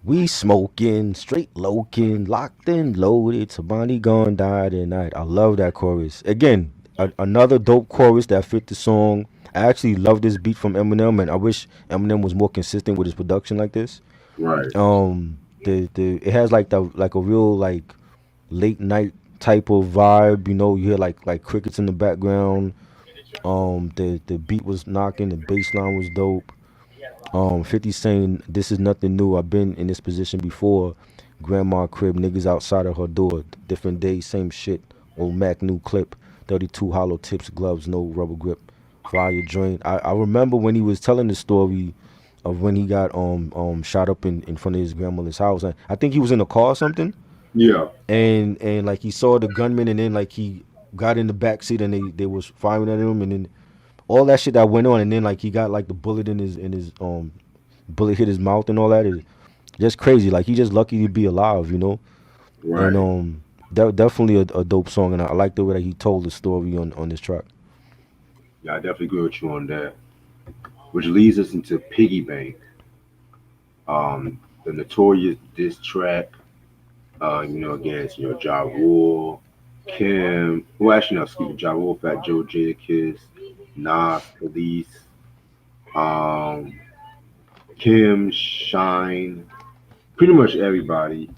We smoking, straight loking, locked and loaded. Somebody gonna die tonight. I love that chorus. Again, another dope chorus that fit the song. I actually love this beat from Eminem, and I wish Eminem was more consistent with his production like this. right. The it has like a real like late night type of vibe. You hear like crickets in the background. The beat was knocking. The bass line was dope. 50 saying this is nothing new. I've been in this position before. Grandma crib, niggas outside of her door. Different day, same shit. Old Mac new clip. 32 hollow tips, gloves, no rubber grip. Fire joint. I remember when he was telling the story of when he got shot up in front of his grandmother's house. I think he was in a car or something. Yeah. And like he saw the gunman and then like he got in the back seat and they was firing at him and then all that shit that went on and then like he got like the bullet in his bullet hit his mouth and all that is just crazy. Like he just lucky to be alive. And Right. definitely a dope song and I like the way that he told the story on this track. Yeah, I definitely agree with you on that. Which leads us into Piggy Bank. The notorious diss track. Against Ja Rule, Kim. Well, actually, no, excuse me. Ja Rule, Fat Joe, Jadakiss, Nas, Police, um, Kim, Shine, pretty much everybody.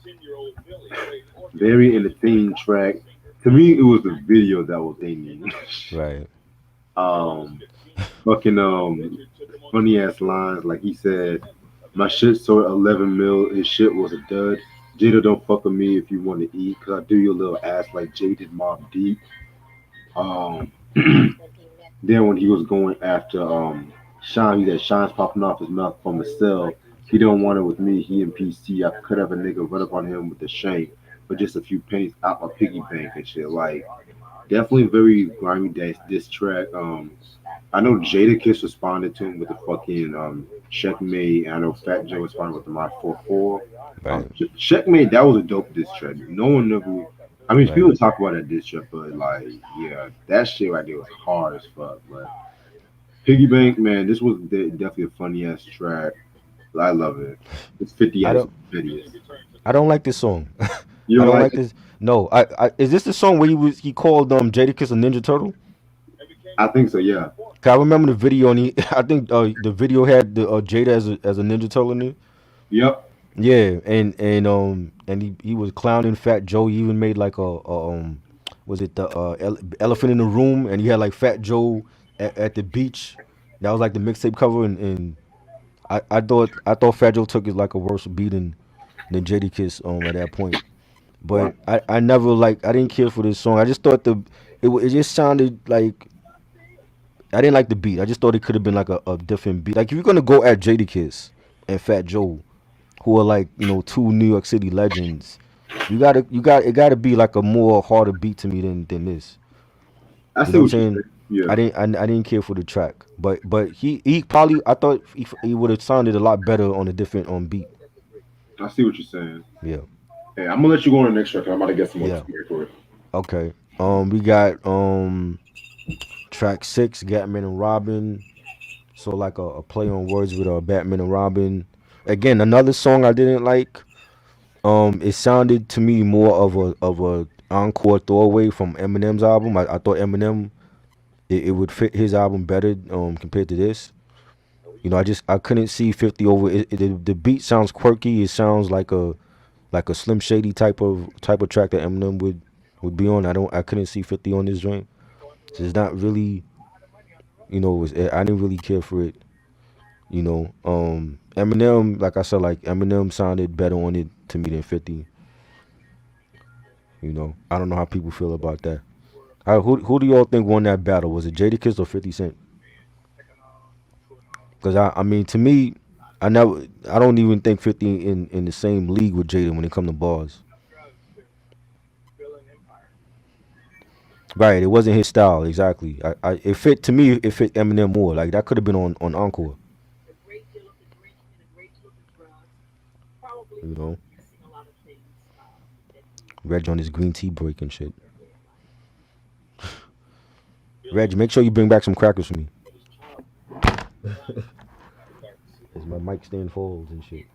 Very entertaining track. To me, it was the video that was entertaining. Right. um, fucking funny ass lines like he said, "My shit sold 11 mil. His shit was a dud. Jada don't fuck with me if you want to eat, cause I do your little ass like Jay did Mob Deep. Um, then when he was going after Sean, he said Sean's popping off his mouth from the cell. He don't want it with me. He and PC. I could have a nigga run up on him with the shank for just a few pennies out my piggy bank and shit. Like definitely very grimy diss track. I know Jadakiss responded to him with the fucking checkmate. And I know Fat Joe responded with the My 4-4. Right. Checkmate, that was a dope diss track. No one ever. I mean, Right. people talk about that diss track, but like, yeah, that shit right there was hard as fuck. But Piggy Bank, man, this was definitely a funny ass track. I love it. It's 50 I at its don't. prettiest. I don't like this song. You I don't don't like like it? this. No. Is this the song where he called Jadakiss a Ninja Turtle? I think so. Yeah. 'Cause I remember the video and he. I think the video had the Jada as a Ninja Turtle in it. Yep. Yeah, and he was clowning Fat Joe. He even made like was it the elephant in the room, and he had like Fat Joe at the beach. That was like the mixtape cover, and I thought Fat Joe took it like a worse beating than Jadakiss at that point. Right. But I never like I didn't care for this song. I just thought it just sounded like I didn't like the beat. I just thought it could have been like a different beat. Like if you're gonna go at Jadakiss and Fat Joe, who are like two New York City legends. It gotta be like a more harder beat to me than this. I You see know what what I'm you're saying? saying. Yeah. I didn't care for the track, but he probably I thought he would have sounded a lot better on a different beat. I see what you're saying. Yeah, Hey, I'm gonna let you go on the next track. 'Cause I'm about to get some more yeah. tea for it. Okay. We got track 6, Batman and Robin. So like a play on words with Batman and Robin. Again, another song I didn't like. It sounded to me more of a encore throwaway from Eminem's album. I thought Eminem it would fit his album better compared to this. I couldn't see 50 over it. The beat sounds quirky. It sounds like a Slim Shady type of track that Eminem would be on. I couldn't see 50 on this joint. So it's not really I didn't really care for it. Eminem, like I said, like Eminem sounded better on it to me than 50. I don't know how people feel about that. Who do y'all think won that battle? Was it Jadakiss or 50 Cent? Because I mean, to me, I don't even think 50 in the same league with Jada when it comes to bars. Right, it wasn't his style exactly. It fit to me. It fit Eminem more. Like that could have been on Encore. You know, Reg on his green tea break and shit. Reg, make sure you bring back some crackers for me. As my mic stand folds and shit.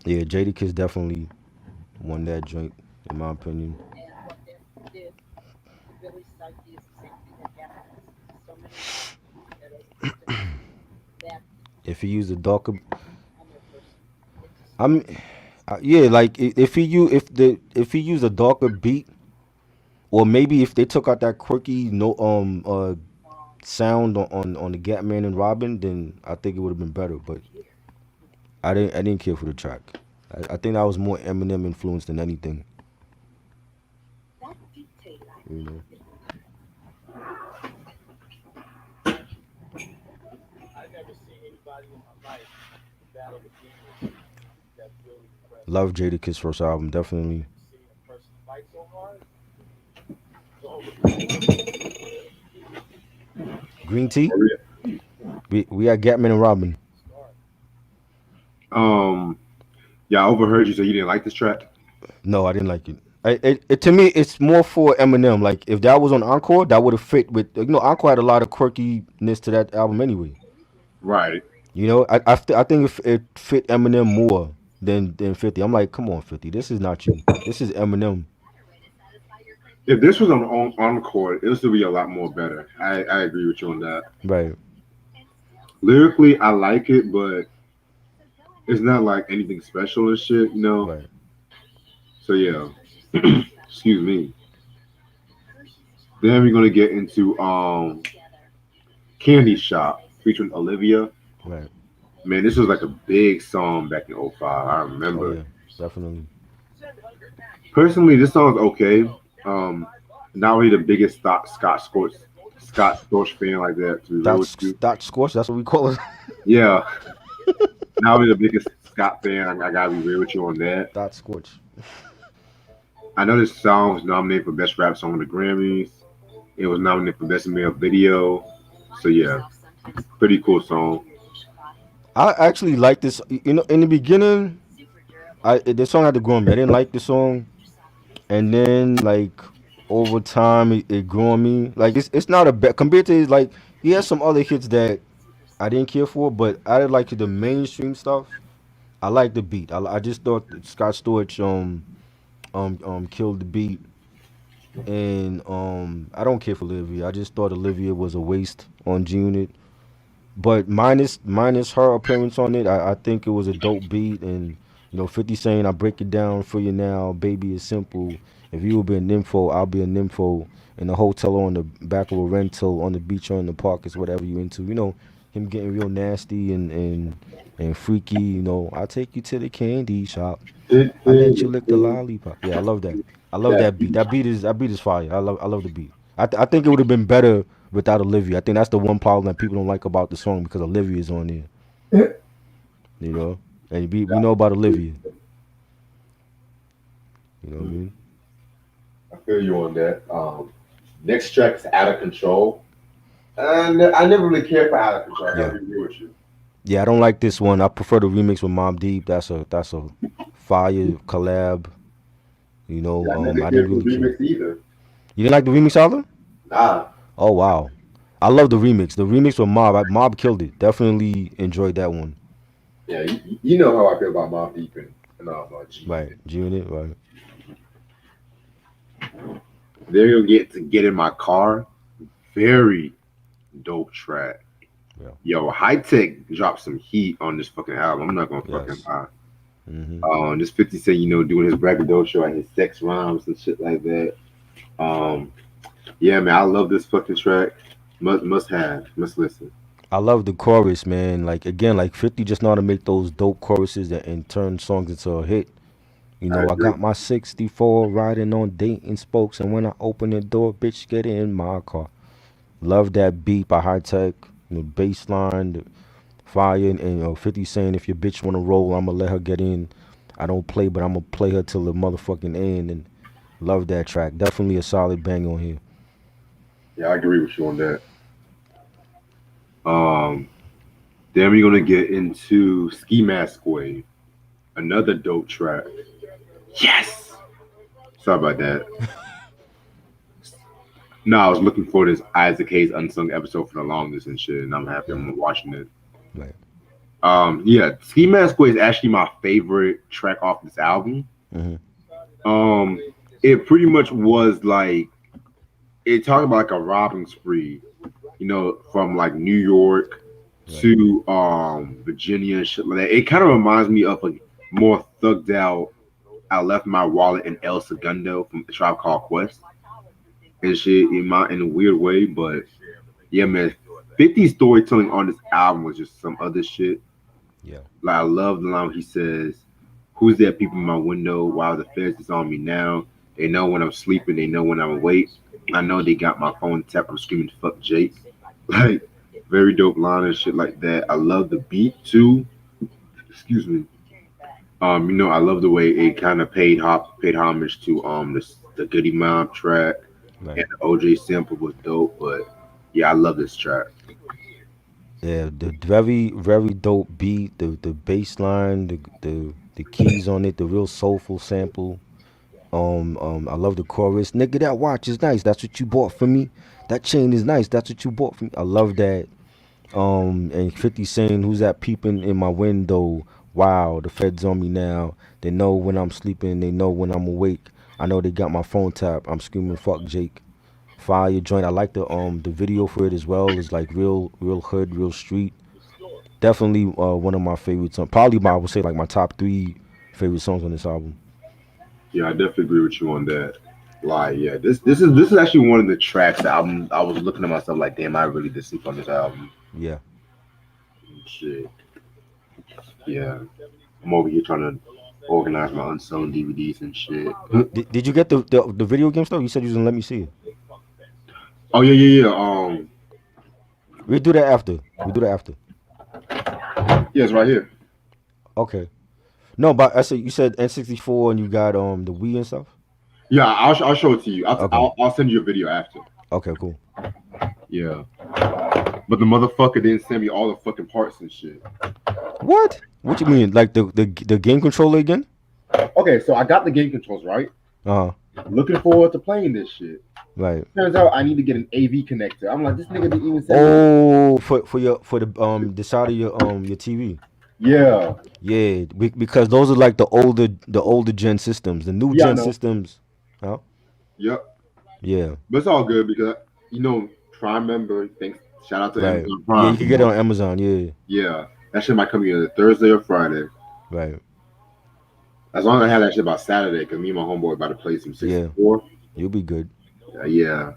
Yeah, Jadakiss definitely won that joint, in my opinion. If he used a darker, I'm, yeah, like if he used a darker beat, or maybe if they took out that quirky no sound on the Gatman and Robin, then I think it would have been better. But I didn't care for the track. I think that was more Eminem influenced than anything. You know. Love Jadakiss first album, definitely. Green Tea. We got Gatman and Robin. Um, yeah, I overheard you say you didn't like this track. No, I didn't like it. To me, it's more for Eminem. Like if that was on Encore, that would have fit with. Encore had a lot of quirkiness to that album anyway. Right. I think it fit Eminem more than 50. I'm like, come on, 50. This is not you. This is Eminem. If this was on Encore, it would still be a lot more better. I agree with you on that. Right. Lyrically, I like it, but it's not like anything special and shit, Right. So yeah. Excuse me. Then we're gonna get into Candy Shop featuring Olivia. Right. Man, this was like a big song back in '05. I Oh remember. yeah, definitely. Personally, this song's okay. Not really the biggest Scott Storch fan like that. To be real with you, Dot scorch. That's what we call it. yeah. Not really the biggest Scott fan. I gotta be real with you on that. Dot scorch. I know this song was nominated for best rap song at the Grammys. It was nominated for best male video. So yeah, pretty cool song. I actually like this. You know, in the beginning, the song had to grow on me. I didn't like the song, and then like over time, it grew on me. Like it's not a bad compared to like he has some other hits that I didn't care for, but I like the mainstream stuff. I like the beat. I just thought that Scott Storch killed the beat, and I don't care for Olivia. I just thought Olivia was a waste on G Unit. But minus her appearance on it, I think it was a dope beat. And 50 saying, "I break it down for you now, baby, it's simple. If you will be a nympho, I'll be a nympho. In a hotel or on the back of a rental, on the beach or in the park, is whatever you into." Him getting real nasty and freaky. I'll take you to the candy shop. I let you lick the lollipop. Yeah, I love that. I love that beat. That beat is fire. I love the beat. I think it would have been better without Olivia. I think that's the one problem that people don't like about the song because Olivia is on there. And we know about Olivia. You know what I mean? I feel you on that. Next track is Out of Control. And I never really cared for Out of Control. I gotta be real with you. Yeah, I don't like this one. I prefer the remix with Mobb Deep. That's a fire collab. I never I cared didn't for the really care. remix either. You didn't like the remix either? Nah. Oh wow, I love the remix. The remix with Mobb killed it. Definitely enjoyed that one. Yeah, you know how I feel about Mobb Deep and G. Right, G-Unit, right. There you'll get in my car. Very dope track. Yeah. Yo, High Tech dropped some heat on this fucking album. I'm not gonna fucking lie. This 50 Cent, doing his braggadocio and his sex rhymes and shit like that. Yeah, man, I love this fucking track. Must listen. I love the chorus, man. Like again, like 50 just know how to make those dope choruses and turn songs into a hit. I got my 64 riding on Dayton spokes, and when I open the door, bitch, get in my car. Love that beat by High Tech, the bass line, the fire, and 50 saying, if your bitch wanna roll, I'ma let her get in. I don't play, but I'ma play her till the motherfucking end. And love that track. Definitely a solid bang on here. Yeah, I agree with you on that. Then we're gonna get into Ski Mask Wave, another dope track. Yes. Sorry about that. No, I was looking for this Isaac Hayes unsung episode for the longest and shit, and I'm happy I'm watching it. Right. Yeah, Ski Mask Wave is actually my favorite track off this album. It pretty much was like it talked about like a robbing spree, from like New York to Virginia and shit like that. It kind of reminds me of a more thugged out. I left my wallet in El Segundo from the Tribe Called Quest and shit in a weird way, but yeah, man, 50's storytelling on this album was just some other shit. Yeah, like I love the line he says, "Who's there peeping in my window while the feds is on me now? They know when I'm sleeping, they know when I'm awake. I know they got my phone tapped. I'm screaming, fuck Jake." Like, very dope line and shit like that. I love the beat too. Excuse me. I love the way it kind of paid homage to the Goody Mob track, and the OJ sample was dope. But yeah, I love this track. Yeah, the very very dope beat, the bass line, the keys on it, the real soulful sample. I love the chorus. Nigga, that watch is nice. That's what you bought for me. That chain is nice. That's what you bought for me. I love that. And 50 saying, "Who's that peeping in my window? Wow, the feds on me now. They know when I'm sleeping. They know when I'm awake. I know they got my phone tapped. I'm screaming, fuck Jake." Fire joint. I like the video for it as well. It's like real hood, real street. Definitely one of my favorite songs. Probably I would say like my top 3 favorite songs on this album. Yeah, I definitely agree with you on that. Like, yeah, this is actually one of the tracks that I was looking at myself like, damn, I really did sleep on this album. Yeah. Shit. Yeah. I'm over here trying to organize my unsung DVDs and shit. Did you get the video game stuff? You said you was gonna let me see it. Oh yeah. We do that after. We do that after. Yeah, it's right here. Okay. No, but I said you said N64 and you got the Wii and stuff. Yeah, I'll show it to you. Okay. I'll send you a video after. Okay, cool. Yeah. But the motherfucker didn't send me all the fucking parts and shit. What? What you mean? Like the game controller again? Okay, so I got the game controls, right? Uh-huh. Looking forward to playing this shit. Right. Turns out I need to get an AV connector. I'm like, this nigga didn't even send me. Oh, for the side of your TV. Yeah. Yeah, because those are like the older gen systems. The new gen systems. Huh? Yep. Yeah. But it's all good because Prime member. Thanks. Shout out to Right. Amazon Prime. Yeah, you can get it on Amazon. Yeah. Yeah, that shit might come either Thursday or Friday. Right. As long as I have that shit by Saturday, because me and my homeboy about to play some 64. You'll be good. Yeah.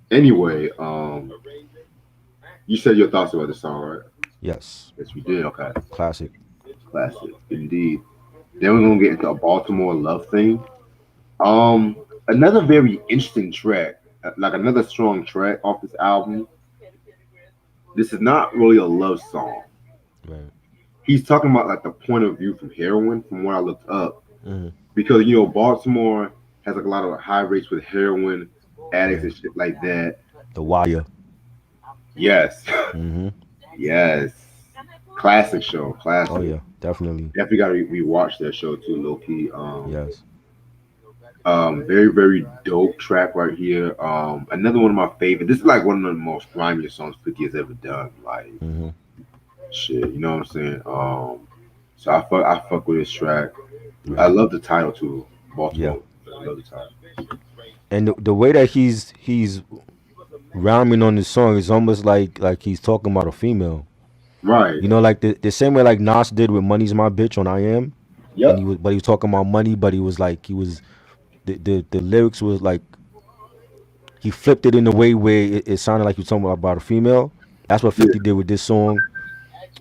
Anyway, you said your thoughts about the song, right? Yes. Yes, we did. Okay. Classic. Classic, indeed. Then we're gonna get into a Baltimore love thing. Another very interesting track, like another strong track off this album. This is not really a love song. Right. He's talking about like the point of view from heroin, from what I looked up, because Baltimore has like a lot of high rates with heroin addicts and shit like that. The Wire. Yes. Yes. Classic show. Classic. Oh yeah, definitely. Definitely got to rewatch that show too, low key. Yes. Very, very dope track right here. Another one of my favorite. This is like one of the most grimiest songs 50 has ever done. Like, shit, you know what I'm saying? So I fuck with this track. I love the title too, Baltimore. Yeah. I love the title. And the way that he's rhyming on this song is almost like he's talking about a female. Right. You know, like the same way like Nas did with "Money's My Bitch" on "I Am." Yeah. He was talking about money, but he was the lyrics was like he flipped it in a way where it sounded like he was talking about a female. That's what 50 did with this song.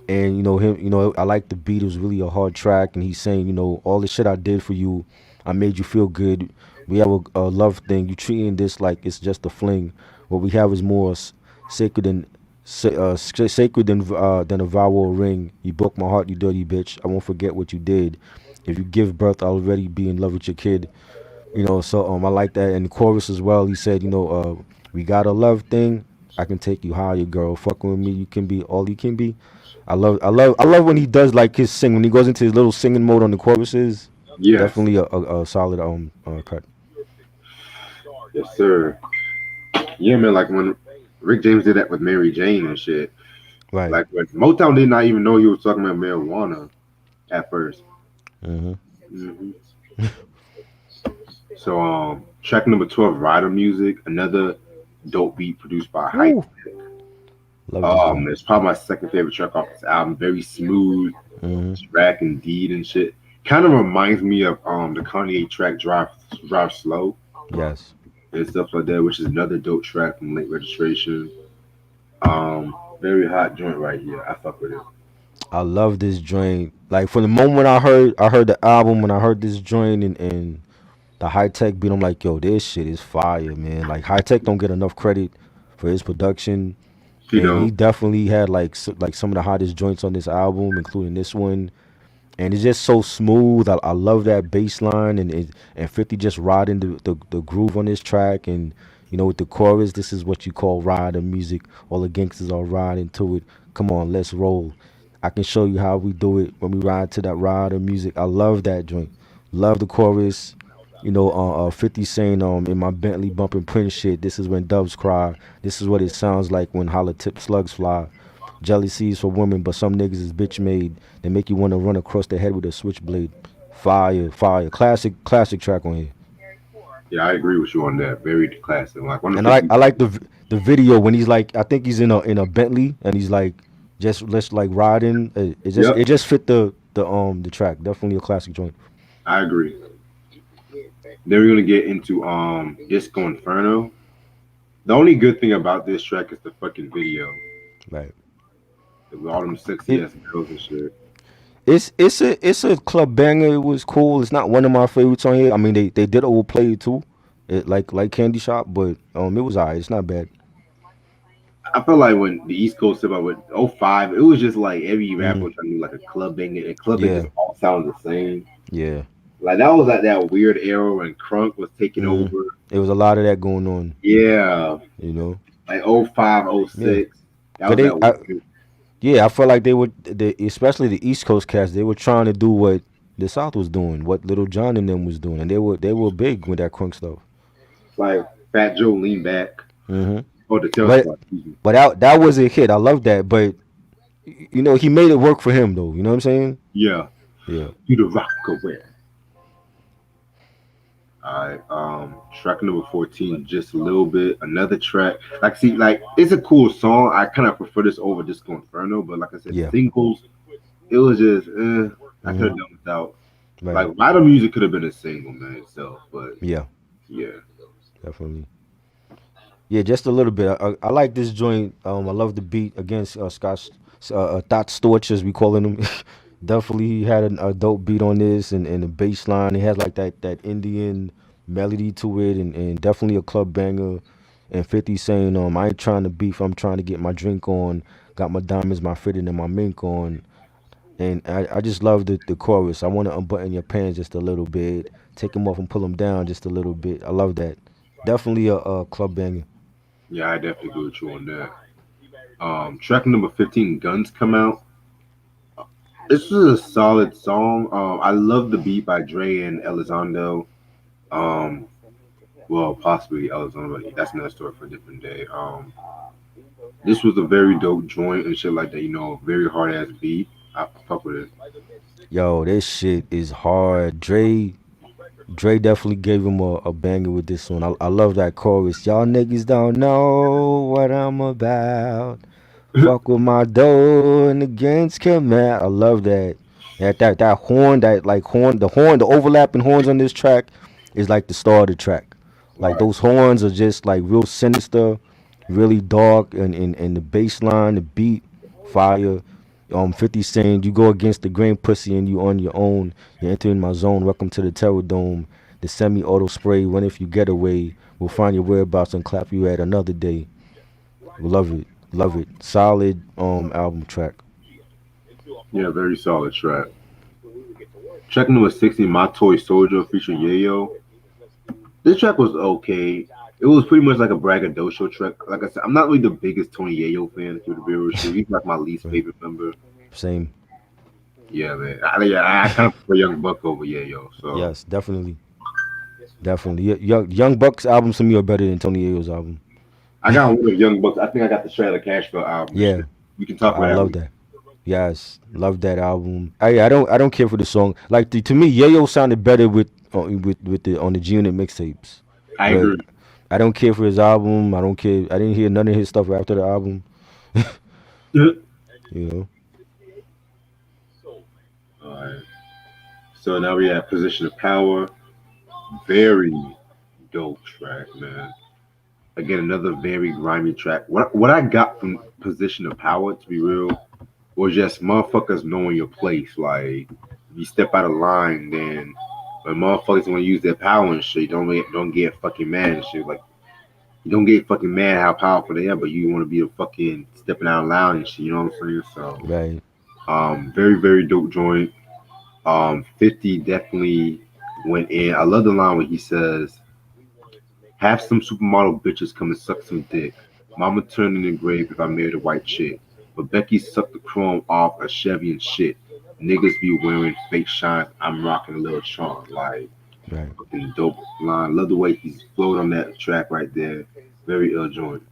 And I like the beat. It was really a hard track, and he's saying, all the shit I did for you, I made you feel good. We have a love thing. You treating this like it's just a fling. What we have is more sacred than than a vow or a ring. You broke my heart, you dirty bitch. I won't forget what you did. If you give birth, I'll already be in love with your kid. So I like that. And the chorus as well. He said, we got a love thing. I can take you higher, girl. Fucking with me, you can be all you can be. I love when he does like his sing, when he goes into his little singing mode on the choruses. Yeah, definitely a solid cut. Yes, sir. Yeah, man. Like when Rick James did that with Mary Jane and shit. Right. Like when Motown did not even know he was talking about marijuana at first. So track number 12, Rider Music, another dope beat produced by Hype. It's probably my second favorite track off this album. Very smooth track indeed and shit. Kind of reminds me of the Kanye track Drive Slow. Yes. And stuff like that, which is another dope track from Late Registration. Very hot joint right here. I fuck with it. I love this joint. Like from the moment I heard the album, when I heard this joint and the High Tech beat, I'm like, yo, this shit is fire, man. Like High Tech don't get enough credit for his production. He definitely had like some of the hottest joints on this album, including this one. And it's just so smooth. I love that bass line and 50 just riding the groove on this track. And with the chorus, this is what you call rider music. All the gangsters are riding to it. Come on, let's roll. I can show you how we do it when we ride to that rider music. I love that joint. Love the chorus. 50 saying in my Bentley bumping Prince shit. This is when doves cry. This is what it sounds like when hollow tip slugs fly. Jealousies for women, but some niggas is bitch made. They make you want to run across the head with a switchblade. Fire. Classic track on here. Yeah, I agree with you on that. Very classic. Like one. And I like the video when he's like, I think he's in a Bentley and he's like just riding. It just fit the track. Definitely a classic joint. I agree. Then we're gonna get into Disco Inferno. The only good thing about this track is the fucking video. Right. With all them sexy It ass girls and shit. it's a club banger. It was cool. It's not one of my favorites on here. I mean, they did overplay it too, like Candy Shop, but it was alright. It's not bad. I feel like when the East Coast came out with '05, it was just like every rapper Hmm. was trying to do like a club banger, and club bangers Yeah, all sound the same. yeah. Like that was like that weird era when crunk was taking Hmm. over. There was a lot of that going on. Yeah, You know. like '05, Yeah. '06. That Cause was they, that I, weird. yeah, I felt like especially the East Coast cats, they were trying to do what the South was doing, what Little John and them was doing, and they were big with that crunk stuff. Like Fat Joe lean back. Hmm. Oh, the Tail But Squad. Excuse me. that was a hit. I love that. But he made it work for him though. You know what I'm saying? Yeah, Yeah. you the rock away. All right, track number 14, just a little bit. Another track, like, see, like, it's a cool song. I kind of prefer this over Disco Inferno, but like I said, Yeah. singles, it was just, I could Hmm. have done without. Right. Like, Vital Music could have been a single, man, itself, but Yeah. yeah. Definitely. Yeah, just a little bit. I like this joint. I love the beat against Scott Thought Storch, as we calling him. Definitely, he had a dope beat on this, and the bass line. It has like that Indian melody to it, and definitely a club banger. And 50 saying, I ain't trying to beef. I'm trying to get my drink on. Got my diamonds, my fitted, and my mink on. And I just love the chorus. I want to unbutton your pants just a little bit, take them off and pull them down just a little bit. I love that. Definitely a club banger. Yeah, I definitely agree with you on that. Track number 15, Guns Come Out. This is a solid song. I love the beat by Dre and Elizondo. Um, well, possibly Elizondo, but that's another story for a different day. This was a very dope joint and shit like that. Very hard ass beat. I fuck with it. Yo, this shit is hard. Dre definitely gave him a banger with this one. I love that chorus. Y'all niggas don't know what I'm about. Fuck with my dough and against come out. I love that. That horn, that like the overlapping horns on this track is like the star of the track. Like Right. those horns are just like real sinister, really dark, and the bass line, the beat, fire. 50 saying you go against the grain pussy and you on your own. You're entering my zone. Welcome to the Terror Dome. The semi-auto spray. Run if you get away. We'll find your whereabouts and clap you at another day. Love it. Love it. Solid album track. Yeah, very solid track. Track number 60, My Toy Soldier featuring Yayo. This track was okay. It was pretty much like a braggadocio track. Like I said, I'm not really the biggest Tony Yayo fan, to be real with you. He's like my least Right. favorite member. Same. Yeah, man. I kind of prefer Young Buck over Yayo. So Yes, definitely. Definitely. Young Buck's albums to me are better than Tony Ayo's album. I got one of Young Bucks. I think I got the Strata Cashville album. And Yeah. shit. We can talk I about love that. that. Yes, love that album. I don't care for the song. Like to me, Yayo sounded better with the on the G Unit mixtapes. I But agree. I don't care for his album. I don't care. I didn't hear none of his stuff after the album. You know. All right. So now we have Position of Power. Very dope track, man. Again, another very grimy track. What I got from Position of Power, to be real, was just motherfuckers knowing your place. Like, if you step out of line, then when motherfuckers want to use their power and shit, don't get fucking mad and shit. Like, you don't get fucking mad how powerful they are, but you want to be a fucking stepping out loud and shit. You know what I'm saying? So, Right. very very dope joint. 50 definitely went in. I love the line where he says, "Have some supermodel bitches come and suck some dick. Mama turned in the grave if I married a white chick. But Becky sucked the chrome off a Chevy and shit. Niggas be wearing fake shines. I'm rocking a little charm." Like, Right. fucking dope line. Love the way he's flowed on that track right there. Very ill joint.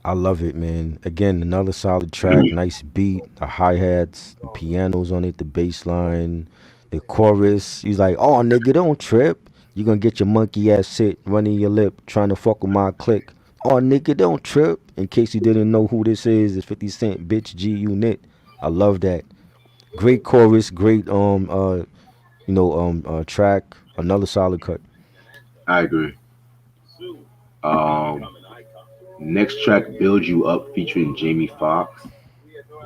I love it, man. Again, another solid track, nice beat, the hi hats, the pianos on it, the bass line, the chorus. He's like, "Oh, nigga, don't trip. You gonna get your monkey ass shit running your lip, trying to fuck with my clique. Oh, nigga, don't trip." In case you didn't know who this is, it's 50 Cent, bitch, G Unit. I love that. Great chorus, great track. Another solid cut. I agree. Um, Next track, "Build You Up" featuring Jamie Foxx.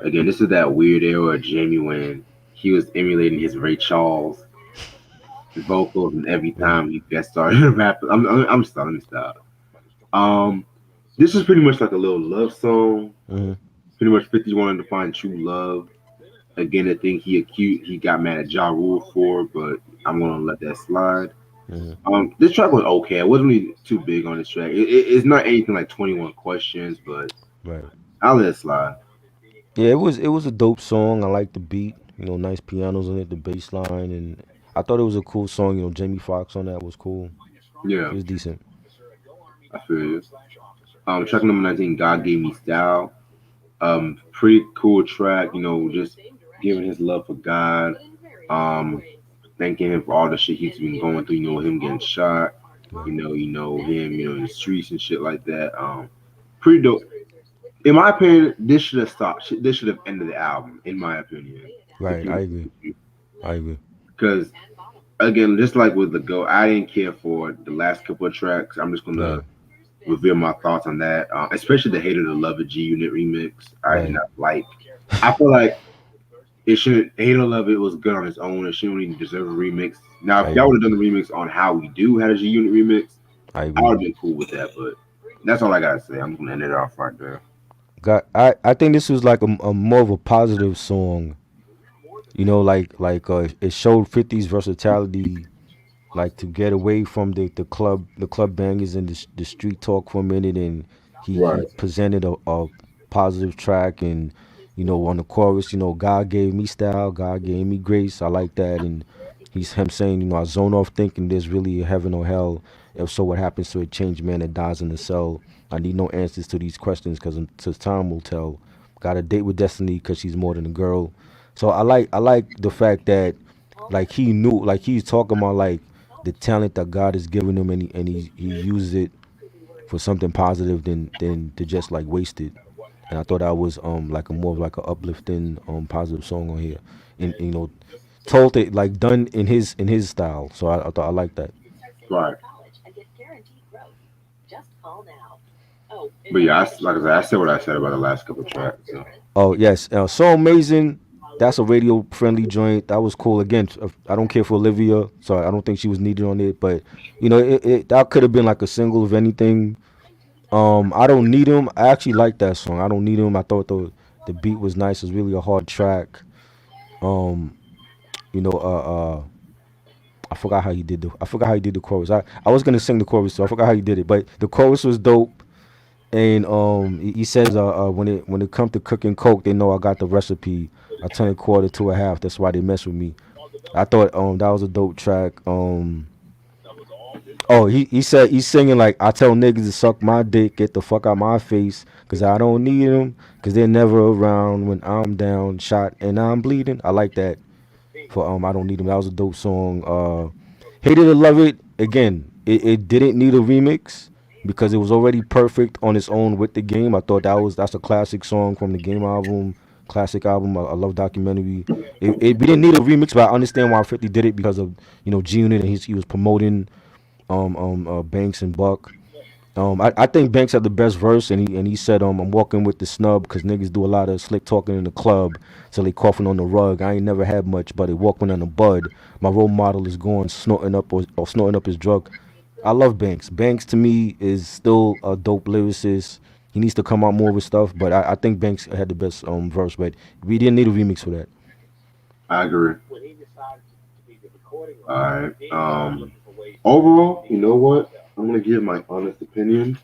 Again, this is that weird era of Jamie when he was emulating his Ray Charles vocals, and every Right. time he guest started rapping, I'm sorry, let me stop. Um, this is pretty much like a little love song. Hmm. Pretty much 50 wanted to find true love. Again, a thing he got mad at Ja Rule for, but I'm gonna let that slide. Hmm. This track was okay. I wasn't really too big on this track. It's not anything like 21 Questions, but Right. I'll let it slide. Yeah, it was a dope song. I like the beat. Nice pianos on it, the bass line, and I thought it was a cool song. Jamie Foxx on that was cool. Yeah, It was decent. I feel you. Track number 19, "God Gave Me Style." Pretty cool track. Just giving his love for God. Um, Thanking him for all the shit he's been going through. Him getting shot. Right. Him. In the streets and shit like that. Pretty dope. In my opinion, this should have stopped. This should have ended the album. In my opinion, to Right. be I honest agree. with you, I agree. because again, just like with the Go, I didn't care for the last couple of tracks. I'm just gonna Right. reveal my thoughts on that, especially the "Hater to Love It" G Unit remix. I did Right. not like. I feel like it shouldn't. "Hater to Love It" was good on its own. It shouldn't even deserve a remix. Now, I if y'all agree. would have done the remix on "How We Do" had a G Unit remix, I I would agree. have been cool with that. But that's all I gotta say. I'm gonna end it off right there. I think this was like a more of a positive song. It showed 50's versatility, like to get away from the club bangers and the street talk for a minute, and he Right. presented a positive track, and on the chorus, God gave me style, God gave me grace. I like that, and he's him saying, I zone off thinking there's really a heaven or hell. If so, what happens to a changed man that dies in the cell? I need no answers to these questions because time will tell. Got a date with destiny because she's more than a girl. So I like the fact that like he knew, like he's talking about like the talent that God has given him, and he uses it for something positive than to just like waste it. And I thought that was like a more of like a uplifting positive song on here, and told it like done in his style. So I thought I like that. Right. But yeah, like I said, I said what I said about the last couple of tracks. So. Oh yes, so amazing. That's a radio friendly joint. That was cool. Again, I don't care for Olivia, so I don't think she was needed on it. But that could have been like a single if anything. I don't need him. I actually like that song. I don't need him. I thought the beat was nice. It's really a hard track. Um, you know, I forgot how he did the chorus. I was gonna sing the chorus, so I forgot how he did it. But the chorus was dope. And he says, when it comes to cooking coke, they know I got the recipe. I turn a quarter to a half. That's why they mess with me. I thought that was a dope track. Oh, he said he's singing like I tell niggas to suck my dick, get the fuck out my face, cause I don't need them, cause they're never around when I'm down, shot and I'm bleeding. I like that for I don't need them. That was a dope song. Hated to love it. Again, it didn't need a remix because it was already perfect on its own with the game. I thought that's a classic song from the game album, classic album. I love documentary. We didn't need a remix, but I understand why 50 did it because of G Unit, and he was promoting Banks and Buck. I think Banks had the best verse, and he said, I'm walking with the snub because niggas do a lot of slick talking in the club, so they coughing on the rug. I ain't never had much, but they walking on the bud. My role model is going snorting up or snorting up his drug. I love Banks. Banks to me is still a dope lyricist. He needs to come out more with stuff, but I think Banks had the best verse, but we didn't need a remix for that. I agree. All right. Overall, you know what? I'm gonna give my honest opinion.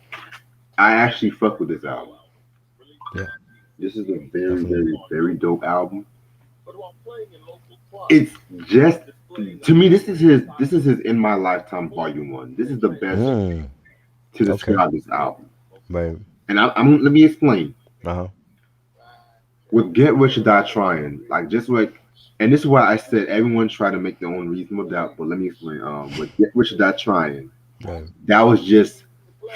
I actually fuck with this album. Yeah, This is a very, definitely. very, very dope album. It's just to me, this is his In My Lifetime Volume One. This is the best Mm, to okay. describe this album. Right. And I'm let me explain. Uh-huh. With Get Rich or Die Trying, like just like, and this is why I said everyone try to make their own reasonable doubt. But let me explain. With Get Rich or Die Trying, Right. that was just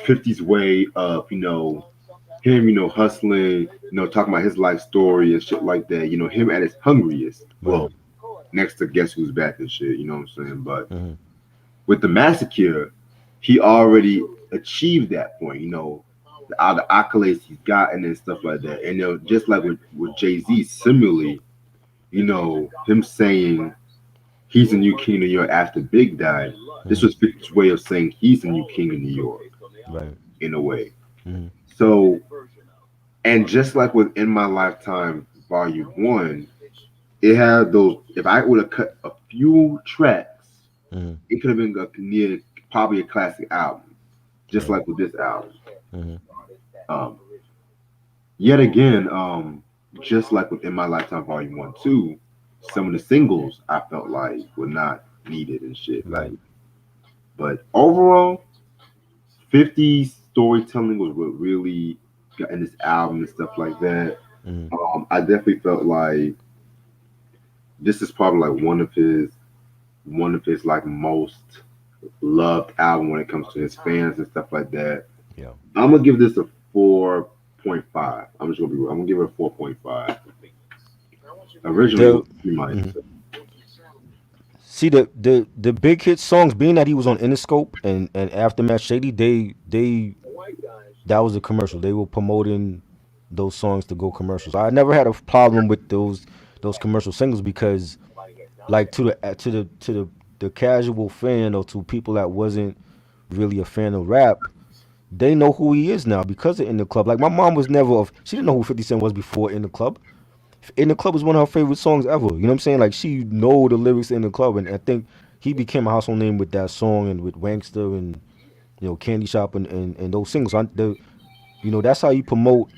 50's way of him, hustling, talking about his life story and shit like that. Him at his hungriest. Right. Well, next to Guess Who's Back and shit. You know what I'm saying? But Hmm. with the Massacre, he already achieved that point. All the accolades he's gotten and stuff like that. And just like with Jay Z, similarly, him saying he's a new king of New York after Big died. This Mhm. was 50's way of saying he's a new king of New York Right. in a way. Mhm. So, and just like with In My Lifetime Volume 1, it had those. If I would have cut a few tracks, Mhm. it could have been near probably a classic album, just Right. like with this album. Mhm. Um, Yet again, just like with In My Lifetime Volume 1, 2, some of the singles I felt like were not needed and shit. Like, Right. but overall, 50's storytelling was what really got in this album and stuff like that. Mhm. I definitely felt like this is probably like one of his like most loved album when it comes to his fans and stuff like that. Yeah. I'm gonna give this a 4.5. I'm gonna give it a 4.5. Originally, it The was 3 minus. mhm. See the big hit songs being that he was on Interscope and Aftermath Shady, they that was a commercial. They were promoting those songs to go commercials. I never had a problem with those commercial singles because like to the casual fan or to people that wasn't really a fan of rap, they know who he is now because of In the Club. Like my mom was never she didn't know who 50 Cent was before In the Club. In the Club was one of her favorite songs ever. You know what I'm saying? Like she know the lyrics In the Club, and I think he became a household name with that song and with Wankster and Candy Shop and those singles. That's how you promote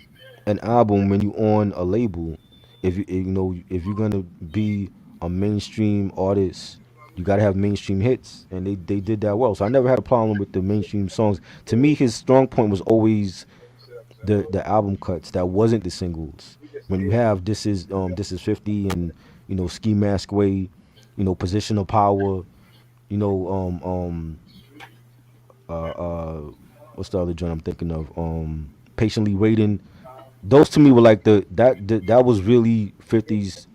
an album when you on a label. If you're gonna be a mainstream artist, you gotta have mainstream hits, and they did that well. So I never had a problem with the mainstream songs. To me, his strong point was always the album cuts that wasn't the singles. When you have this is 50 and Ski Mask Way, Position of Power, you know what's the other joint I'm thinking of? Patiently Waiting. Those to me were like that was really 50's.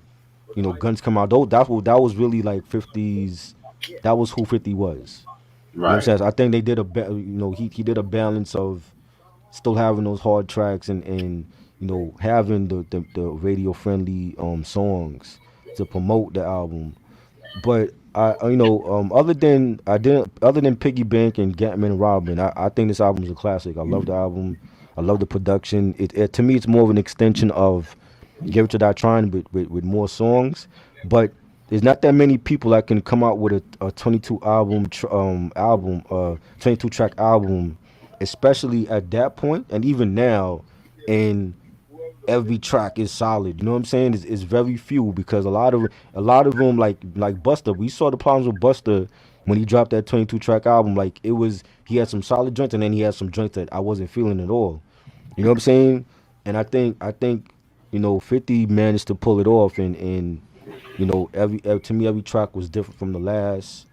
Guns Come Out. That was really like 50's. That was who 50 was. You know what I'm Right. saying? So I think they did he did a balance of still having those hard tracks and having the radio friendly songs to promote the album. But other than Piggy Bank and Gatman and Robin, I think this album is a classic. I love the album. I love the production. To me, it's more of an extension of Give It to Die Trying with more songs. But there's not that many people that can come out with a 22 album 22 track album, especially at that point and even now. And every track is solid. You know what I'm saying? It's very few because a lot of them like Buster. We saw the problems with Buster when he dropped that 22 track album. Like he had some solid joints and then he had some joints that I wasn't feeling at all. You know what I'm saying? And I think 50 managed to pull it off and to me every track was different from the last.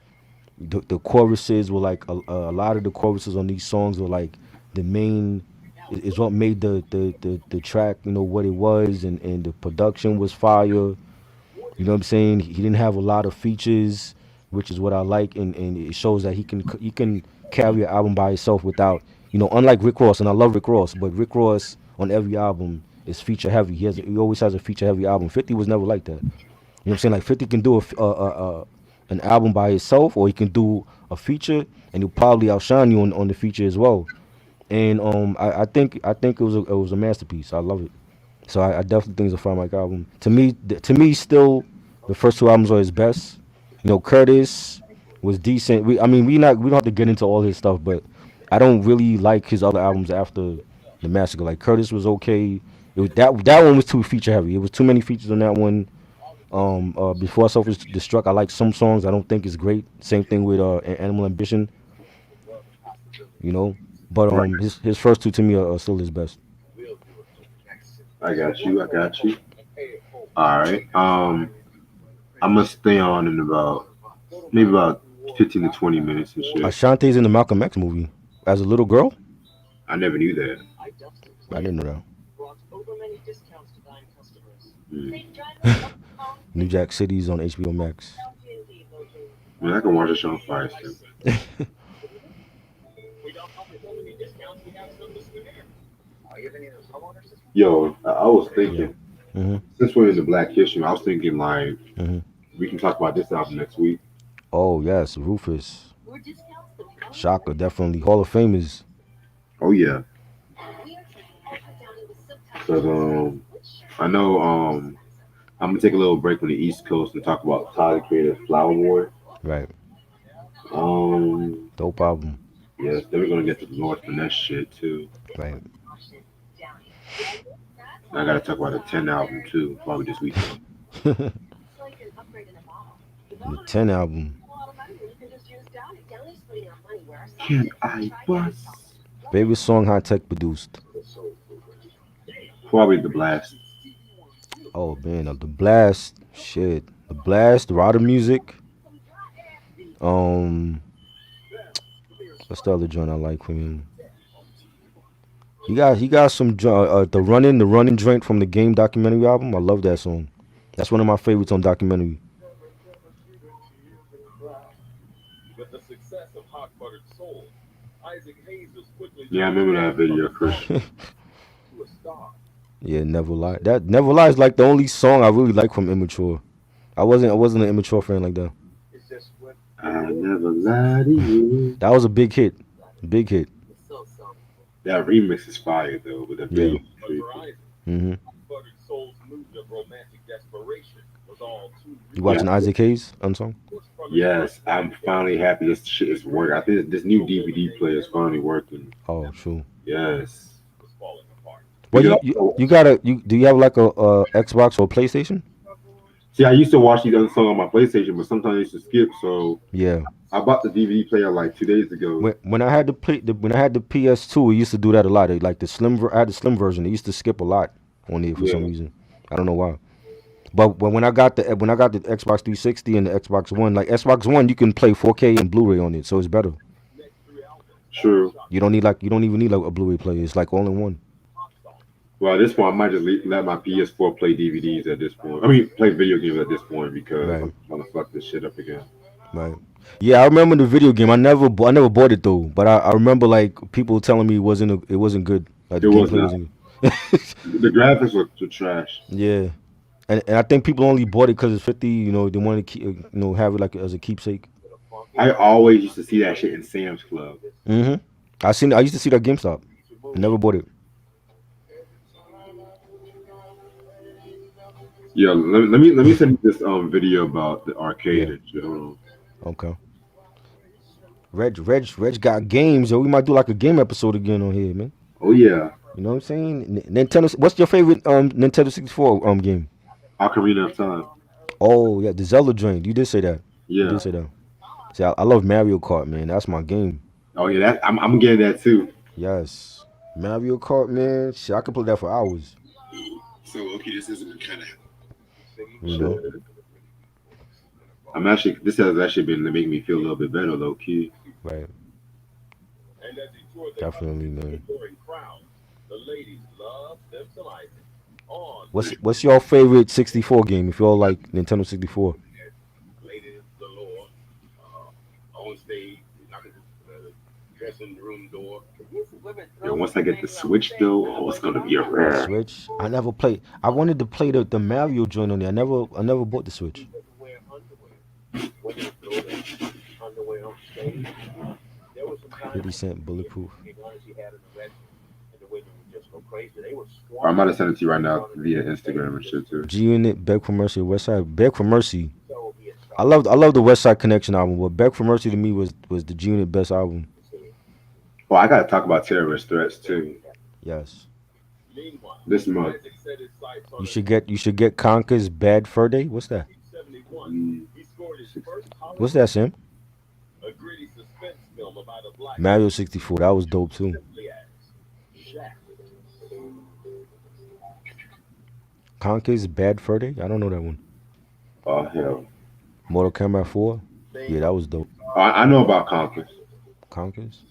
The choruses were like a lot of the choruses on these songs were like the main is what made the track what it was, and the production was fire. You know what I'm saying? He didn't have a lot of features, which is what I like, and it shows that he can carry an album by himself without unlike Rick Ross, and I love Rick Ross, but Rick Ross on every album is feature heavy. He always has a feature heavy album. 50 was never like that. You know what I'm saying? Like 50 can do an album by itself, or he can do a feature, and he'll probably outshine you on the feature as well. And I think it was a masterpiece. I love it. So I definitely think it's a fine Mike album. To me, still the first two albums are his best. Curtis was decent. We don't have to get into all his stuff, but I don't really like his other albums after the Massacre. Like Curtis was okay. That one was too feature heavy. It was too many features on that one. Before Self Destruct, I like some songs. I don't think it's great. Same thing with Animal Ambition. You know, but Right. his first two to me are still his best. I got you. I got you. All right. I'm gonna stay on in maybe about 15 to 20 minutes and shit. Ashanti's in the Malcolm X movie as a little girl. I never knew that. I didn't know Mm. that. New Jack City's on HBO Max. I mean, I can watch this show on Fire still. Yo, I was Yeah. thinking, Mm-hmm. since we're in the Black History, I was thinking like Mm-hmm. we can talk about this album next week. Oh yes, Rufus. Shaka, definitely Hall of Famers. Oh yeah, because I know I'm gonna take a little break on the East Coast and talk about Tyler Creator's Flower Boy. Right. Um, Dope album. yes, then we're gonna get to the North Finesse shit too. Right. I gotta talk about the 10 album too, probably this weekend. The 10 album. Can I bust? Favorite song High Tech produced. Probably the Blast. Oh man, the Blast. Shit. The Blast, Rada Music. Um what's the other joint I like from him? He got some the running joint from the Game documentary album. I love that song. That's one of my favorites on documentary. With the success of Hot Buttered Soul, Isaac Hayes was quickly Yeah, I remember that video, Chris. to a star. Yeah, Never Lie. That Never Lie is like the only song I really like from Immature. I wasn't an Immature fan like that. I never lie to you. That was a big hit. Big hit. That remix is fire though, with the Yeah. video. But for Isaac, Mm-hmm. Buttered Soul's mood of romantic desperation was all too You watching Isaac Hayes unsung? Yes, I'm finally happy this shit is working. I think this new DVD player is finally working. Oh, true. Yes. was falling apart. Well, Yeah. do you have like a Xbox or a PlayStation? See, I used to watch these other songs on my PlayStation, but sometimes I used to skip. So Yeah. I bought the DVD player like 2 days ago. When I had when I had the PS2, it used to do that a lot. Like I had the slim version. It used to skip a lot on it for some Yeah. reason. I don't know why. But when I got the Xbox 360 and the Xbox One, like Xbox One, you can play 4K and Blu-ray on it, so it's better. True. You don't even need like a Blu-ray player. It's like all in one. Well, at this point, I might just let my PS4 play DVDs at this point. I mean, play video games at this point because Right. I'm trying to fuck this shit up again. Right. Yeah, I remember the video game. I never bought it though. But I remember like people telling me it wasn't good. Like the It was gameplay not. wasn't The graphics were trash. Yeah. And I think people only bought it because it's 50. You know, they wanted to keep, have it like as a keepsake. I always used to see that shit in Sam's Club. Mm-hmm. I used to see that at GameStop. I never bought it. Yeah, let me send you this video about the arcade Yeah. and shit. Hold on. Okay. Reg got games, yo. We might do like a game episode again on here, man. Oh yeah, You know what I'm saying? Nintendo. What's your favorite Nintendo 64 game? Ocarina of Time. Oh yeah, the Zelda joint. You did say that. You Yeah. did say that. See, I love Mario Kart, man. That's my game. Oh yeah, I'm getting that too. Yes. Mario Kart, man. Shit, I could play that for hours. So okay, this isn't kind of. You know? This has actually been making me feel a little bit better, low key. Right. And as he toured the Definitely, man. adoring crowd, the ladies loved them some Isaac. On What's your favorite 64 game? If y'all like Nintendo 64. Ladies galore, on stage, knocking the dressing room door. And once I get the Switch though, oh, it's gonna be a rare. Switch. I never played. I wanted to play the Mario joint on there. I never bought the Switch. Underwear on stage. There was some time 50 Cent Bulletproof. he had in the red, and the women would just go crazy. They were I'm about to send it to you right now via Instagram and shit too. G Unit, Beg for Mercy, West Side. Beg for Mercy. I love the West Side Connection album, but Beg for Mercy to me was the G Unit best album. Well, I gotta talk about terrorist threats too. Yes. This month. You should get Conker's Bad Fur Day. What's that? What's that, Sam? a gritty suspense film about a black Mario 64. That was dope too. Conker's Bad Fur Day. I don't know that one. Oh hell. Mortal Kombat 4. Yeah, that was dope. I know about Conquest. Conker's.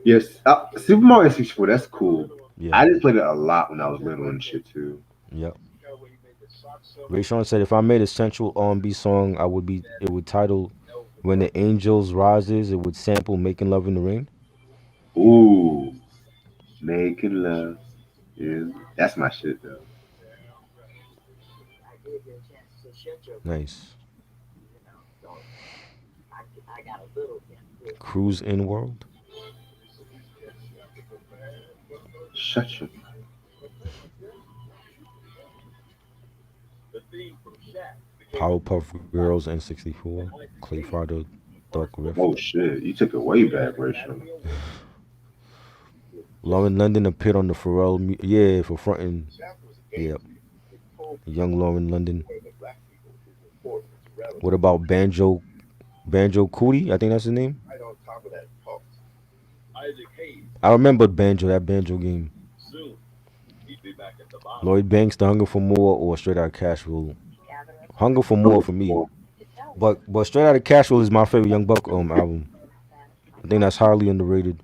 Yes, Super Mario 64. That's cool. Yeah. I just played it a lot when I was little and shit too. Yep. Ray Sean said, if I made a central R&B song, it would title "When the Angels Rises." It would sample "Making Love in the Rain." Ooh. Making love. Yeah, that's my shit though. Nice. Cruise in world. Shut your. Powerpuff Girls N64. Clay Fighter. Dark Rift. Oh shit, you took it way back, Rachel. Lauren London appeared on the Pharrell. Yeah, for fronting. Yep. Young Lauren London. What about Banjo Cootie? I think that's his name. I remember that Banjo game. Lloyd Banks, The Hunger for More, or Straight Outta Cashville. Hunger for More for me. But Straight Outta Cashville is my favorite Young Buck album. I think that's highly underrated.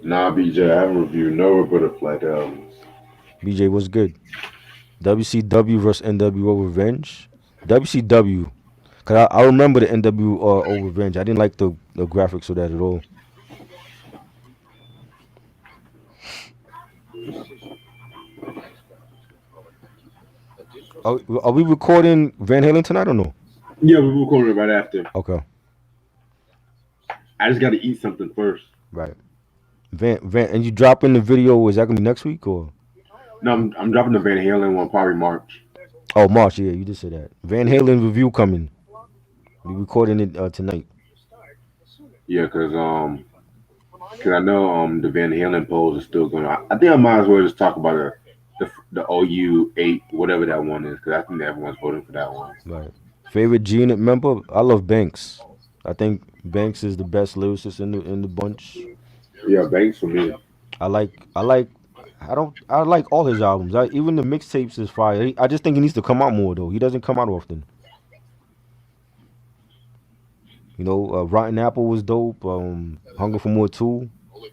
Nah, BJ, I haven't reviewed no Roberta Flack albums. BJ, what's good? WCW versus NWO Revenge. WCW, cause I remember the NWO Revenge. I didn't like the graphics of that at all. Are we recording Van Halen tonight or no? Yeah, we're recording it right after. Okay. I just got to eat something first. Right. Van, and you dropping the video? Is that gonna be next week or? No, I'm dropping the Van Halen one probably March. Oh, March. Yeah, you just said that. Van Halen review coming. We recording it tonight. Yeah, cause I know the Van Halen polls are still going. I think I might as well just talk about the OU 8, whatever that one is, because I think everyone's voting for that one. Right. Favorite G-Unit member? I love Banks. I think Banks is the best lyricist in the bunch. Yeah, Banks for me. I like all his albums. Even the mixtapes is fire. I just think he needs to come out more though. He doesn't come out often. You know, Rotten Apple was dope. Hunger for More 2.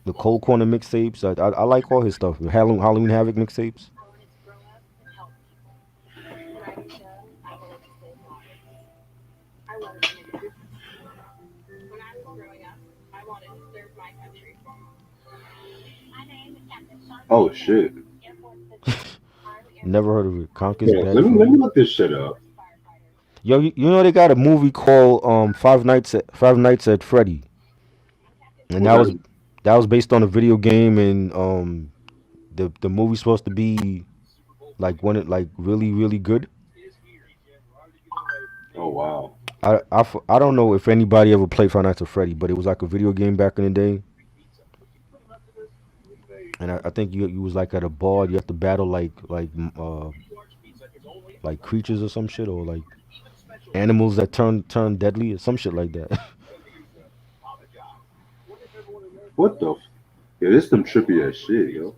The Cold Corner mixtapes. I like all his stuff. The Halloween Havoc mixtapes. Oh shit. Never heard of it. Conker's Yeah, let me look this shit up. Yo, you know they got a movie called Five Nights at Freddy, and that was based on a video game, and the movie's supposed to be like really really good. Oh wow. I don't know if anybody ever played Five Nights at Freddy, but it was like a video game back in the day. And I think you was like at a bar. You have to battle like creatures or some shit, or like animals that turn deadly or some shit like that. What the? Yeah, this some trippy ass shit, yo.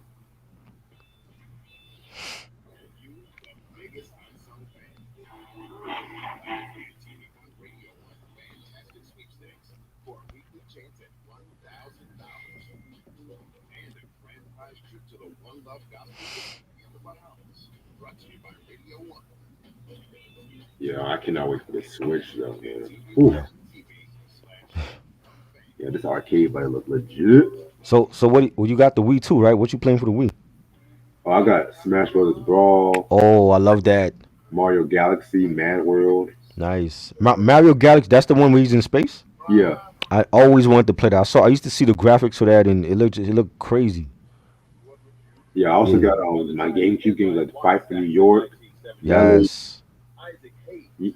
Yeah, I cannot wait for the Switch though, man. Ooh. Yeah, this arcade might look legit. So what you got the Wii too, right? What you playing for the Wii? Oh, I got Smash Brothers Brawl. Oh, I love that. Mario Galaxy, Mad World. Nice. Mario Galaxy, that's the one where he's in space? Yeah. I always wanted to play that. I used to see the graphics for that, and it looked crazy. Yeah, I also got my GameCube games like Fight for New York. Yes.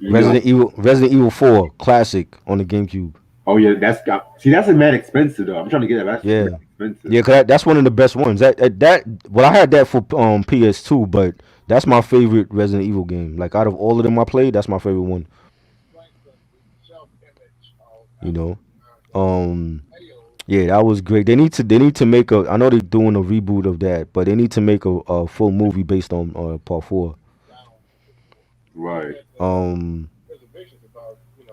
Resident Evil 4 classic on the GameCube. Oh yeah, that's a mad expensive though. I'm trying to get that. That's expensive. Yeah, cause that's one of the best ones. That well, I had that for PS2, but that's my favorite Resident Evil game. Like out of all of them I played, that's my favorite one. You know, yeah, that was great. They need to make a. I know they're doing a reboot of that, but they need to make a full movie based on Part 4. Right.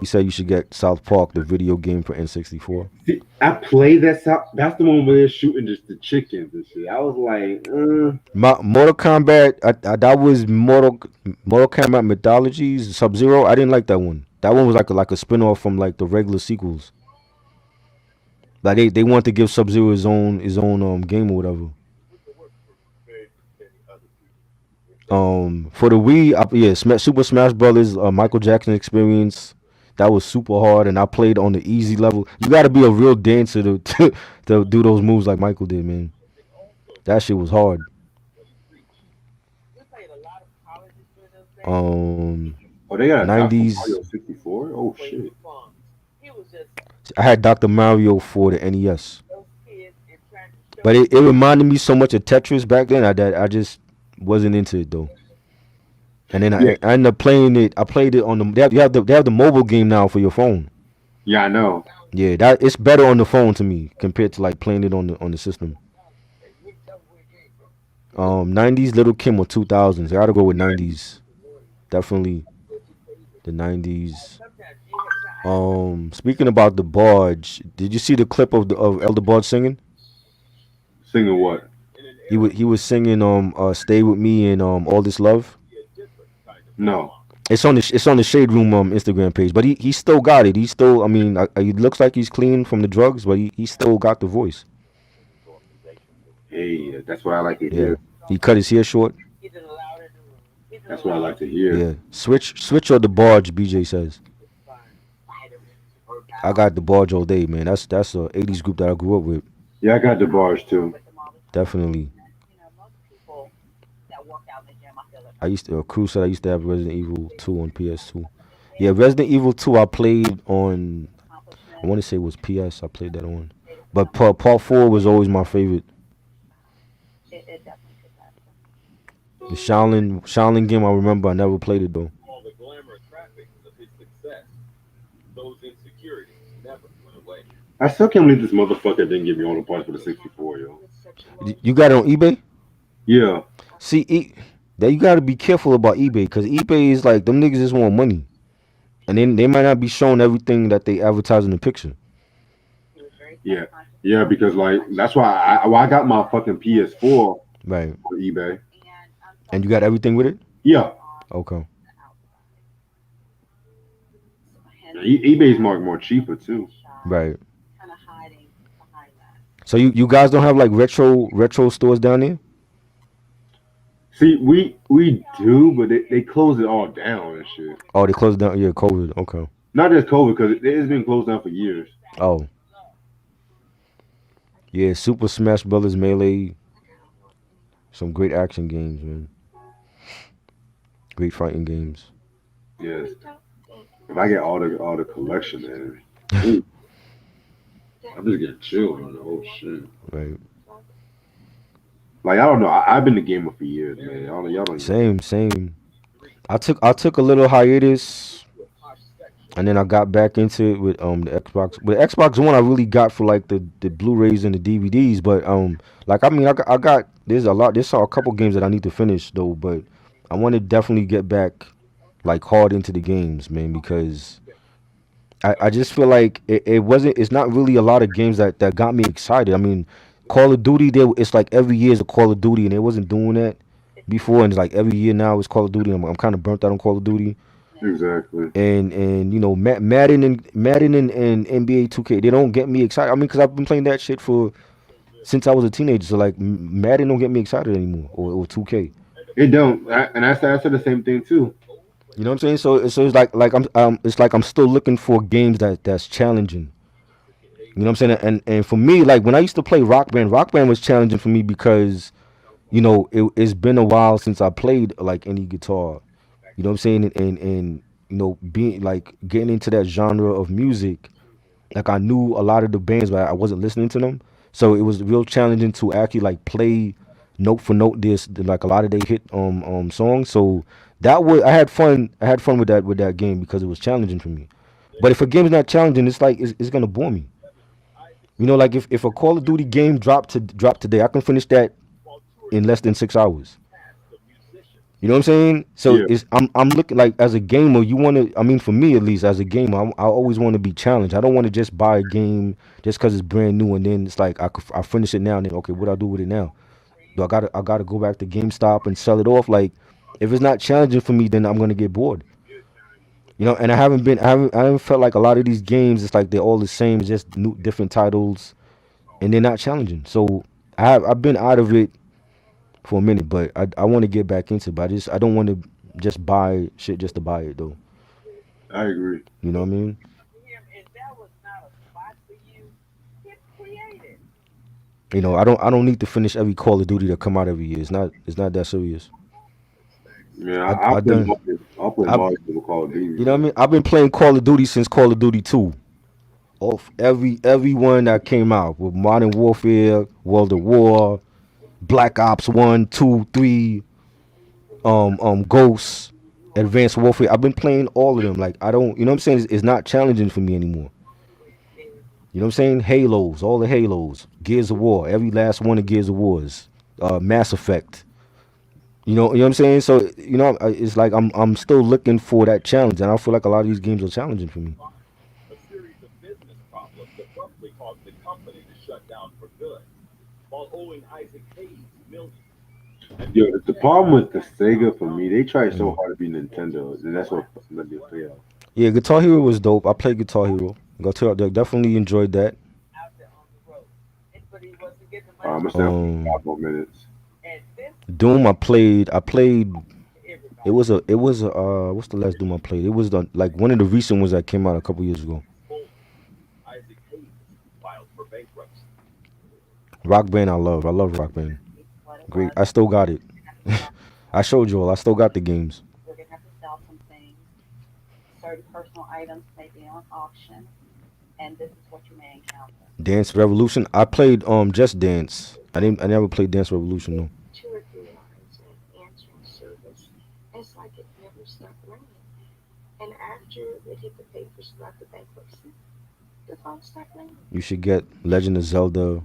You said you should get South Park, the video game for N64. See, I played that. That's the one where they're shooting just the chickens and shit. I was like, Mortal Kombat. That was Mortal Kombat Mythologies Sub-Zero. I didn't like that one. That one was like a spin-off from like the regular sequels. Like they want to give Sub Zero his own game or whatever. For the Wii, yeah, Super Smash Brothers, Michael Jackson Experience. That was super hard, and I played on the easy level. You got to be a real dancer to do those moves like Michael did, man. That shit was hard. Oh, they got a Dr. 90s. Mario 64? Oh, shit. I had Dr. Mario for the NES, but it reminded me so much of Tetris back then. I just wasn't into it though. And then Yeah, I ended up playing it. I played it on the. They have the mobile game now for your phone. yeah, I know. Yeah, that it's better on the phone to me compared to like playing it on the system. 90s Little Kim or 2000s. I gotta go with 90s. Definitely the 90s. Speaking about the barge, did you see the clip of Elder Barge singing? Singing what? He was singing Stay With Me and All This Love. No. It's on the Shade Room Instagram page, but he still got it. He still, I mean, he looks like he's clean from the drugs, but he still got the voice. Hey, that's what I like to Yeah, hear. he cut his hair short. That's what I like to hear. Yeah, switch or the barge. BJ says I got the barge all day, man. That's a '80s group that I grew up with. Yeah, I got the bars too. Definitely. Crew said I used to have Resident Evil 2 on PS2. Yeah, Resident Evil 2 I played on. I want to say it was PS. I played that on, but part 4 was always my favorite. The Shaolin game, I remember. I never played it though. All the glamour trappings of his success, those insecurities never went away. I still can't believe this motherfucker didn't give me all the parts for the 64, yo. You got it on eBay? Yeah. See, that you got to be careful about eBay because eBay is like them niggas just want money, and then they might not be showing everything that they advertise in the picture. Yeah. Yeah, because like that's why I got my fucking PS4 Right. on eBay. And you got everything with it? Yeah. Okay. eBay's more cheaper too. Right. So you guys don't have like retro stores down there? See, we do, but they close it all down and shit. Oh, they closed down. Yeah, COVID. Okay. Not just COVID, because it's been closed down for years. Oh. Yeah, Super Smash Brothers Melee. Some great action games, man. Great fighting games. Yes. If I get all the collection, man, ooh, I'm just getting chilled on the whole shit. Right. Like I don't know. I've been a gamer for years, man. Y'all don't. Same. I took a little hiatus, and then I got back into it with the Xbox. With Xbox One, I really got for like the Blu-rays and the DVDs. But like I mean, I got there's a couple games that I need to finish though. But I want to definitely get back like hard into the games, man, because I just feel like it's not really a lot of games that got me excited. I mean, Call of Duty, it's like every year is a Call of Duty, and it wasn't doing that before, and it's like every year now it's Call of Duty. I'm kind of burnt out on Call of Duty. Exactly. And you know, Madden and NBA 2K, they don't get me excited. I mean, because I've been playing that shit since I was a teenager. So like Madden don't get me excited anymore, or 2K. It don't, and I said the same thing too. You know what I'm saying? So it's like I'm still looking for games that's challenging. You know what I'm saying? And for me, like when I used to play Rock Band was challenging for me because, you know, it's been a while since I played like any guitar. You know what I'm saying? And you know, being like getting into that genre of music, like I knew a lot of the bands, but I wasn't listening to them. So it was real challenging to actually like play note for note this like a lot of they hit songs. So that was I had fun with that game because it was challenging for me. But if a game's not challenging, it's like it's gonna bore me. You know, like if a Call of Duty game dropped today, I can finish that in less than 6 hours. You know what I'm saying? So Yeah. I'm looking like as a gamer, you want to. I mean, for me at least, as a gamer, I always want to be challenged. I don't want to just buy a game just because it's brand new and then it's like I finish it now and then okay, what do I do with it now? Do I gotta go back to GameStop and sell it off? Like, if it's not challenging for me, then I'm gonna get bored. You know, and I haven't felt like a lot of these games. It's like they're all the same, just new, different titles, and they're not challenging. So I've been out of it for a minute, but I want to get back into it. But I don't want to just buy shit just to buy it though. I agree. You know what I mean? You know, I don't need to finish every Call of Duty that come out every year. It's not that serious. Yeah, I done I'll play I Mario over Call of Duty, you know what I but mean? I've been playing Call of Duty since Call of Duty 2. Of every one that came out with Modern Warfare, World of War, Black Ops 1, 2, 3, Ghosts, Advanced Warfare. I've been playing all of them. Like I don't, you know what I'm saying? It's not challenging for me anymore. You know what I'm saying? Halos, all the Halos, Gears of War, every last one of Gears of Wars, Mass Effect. You know what I'm saying? So it's like I'm still looking for that challenge, and I feel like a lot of these games are challenging for me. A series of business problems abruptly caused the company to shut down for good, while owing Isaac Hayes millions. And yo, the problem with the Sega for me, they try so Mm. hard to be Nintendo, and that's what let me fail. Yeah, Guitar Hero was dope. I played Guitar Hero. Definitely enjoyed that. I'm gonna stay up for Um, 5 more minutes. Doom. I played. It was a what's the last Doom I played? It was like one of the recent ones that came out a couple years ago. Isaac Hayes filed for bankruptcy. Rock Band. I love Rock Band. Great. I still got it. I showed you all. I still got the games. We're gonna have to sell some things. Certain personal items may be on auction, and this is what you may encounter. Dance Revolution. I played Just Dance. I never played Dance Revolution though. 2 or 3 lines and answering service. It's like it never stopped ringing. And after it hit the papers about the bankruptcy, the phone stopped ringing. You should get Legend of Zelda.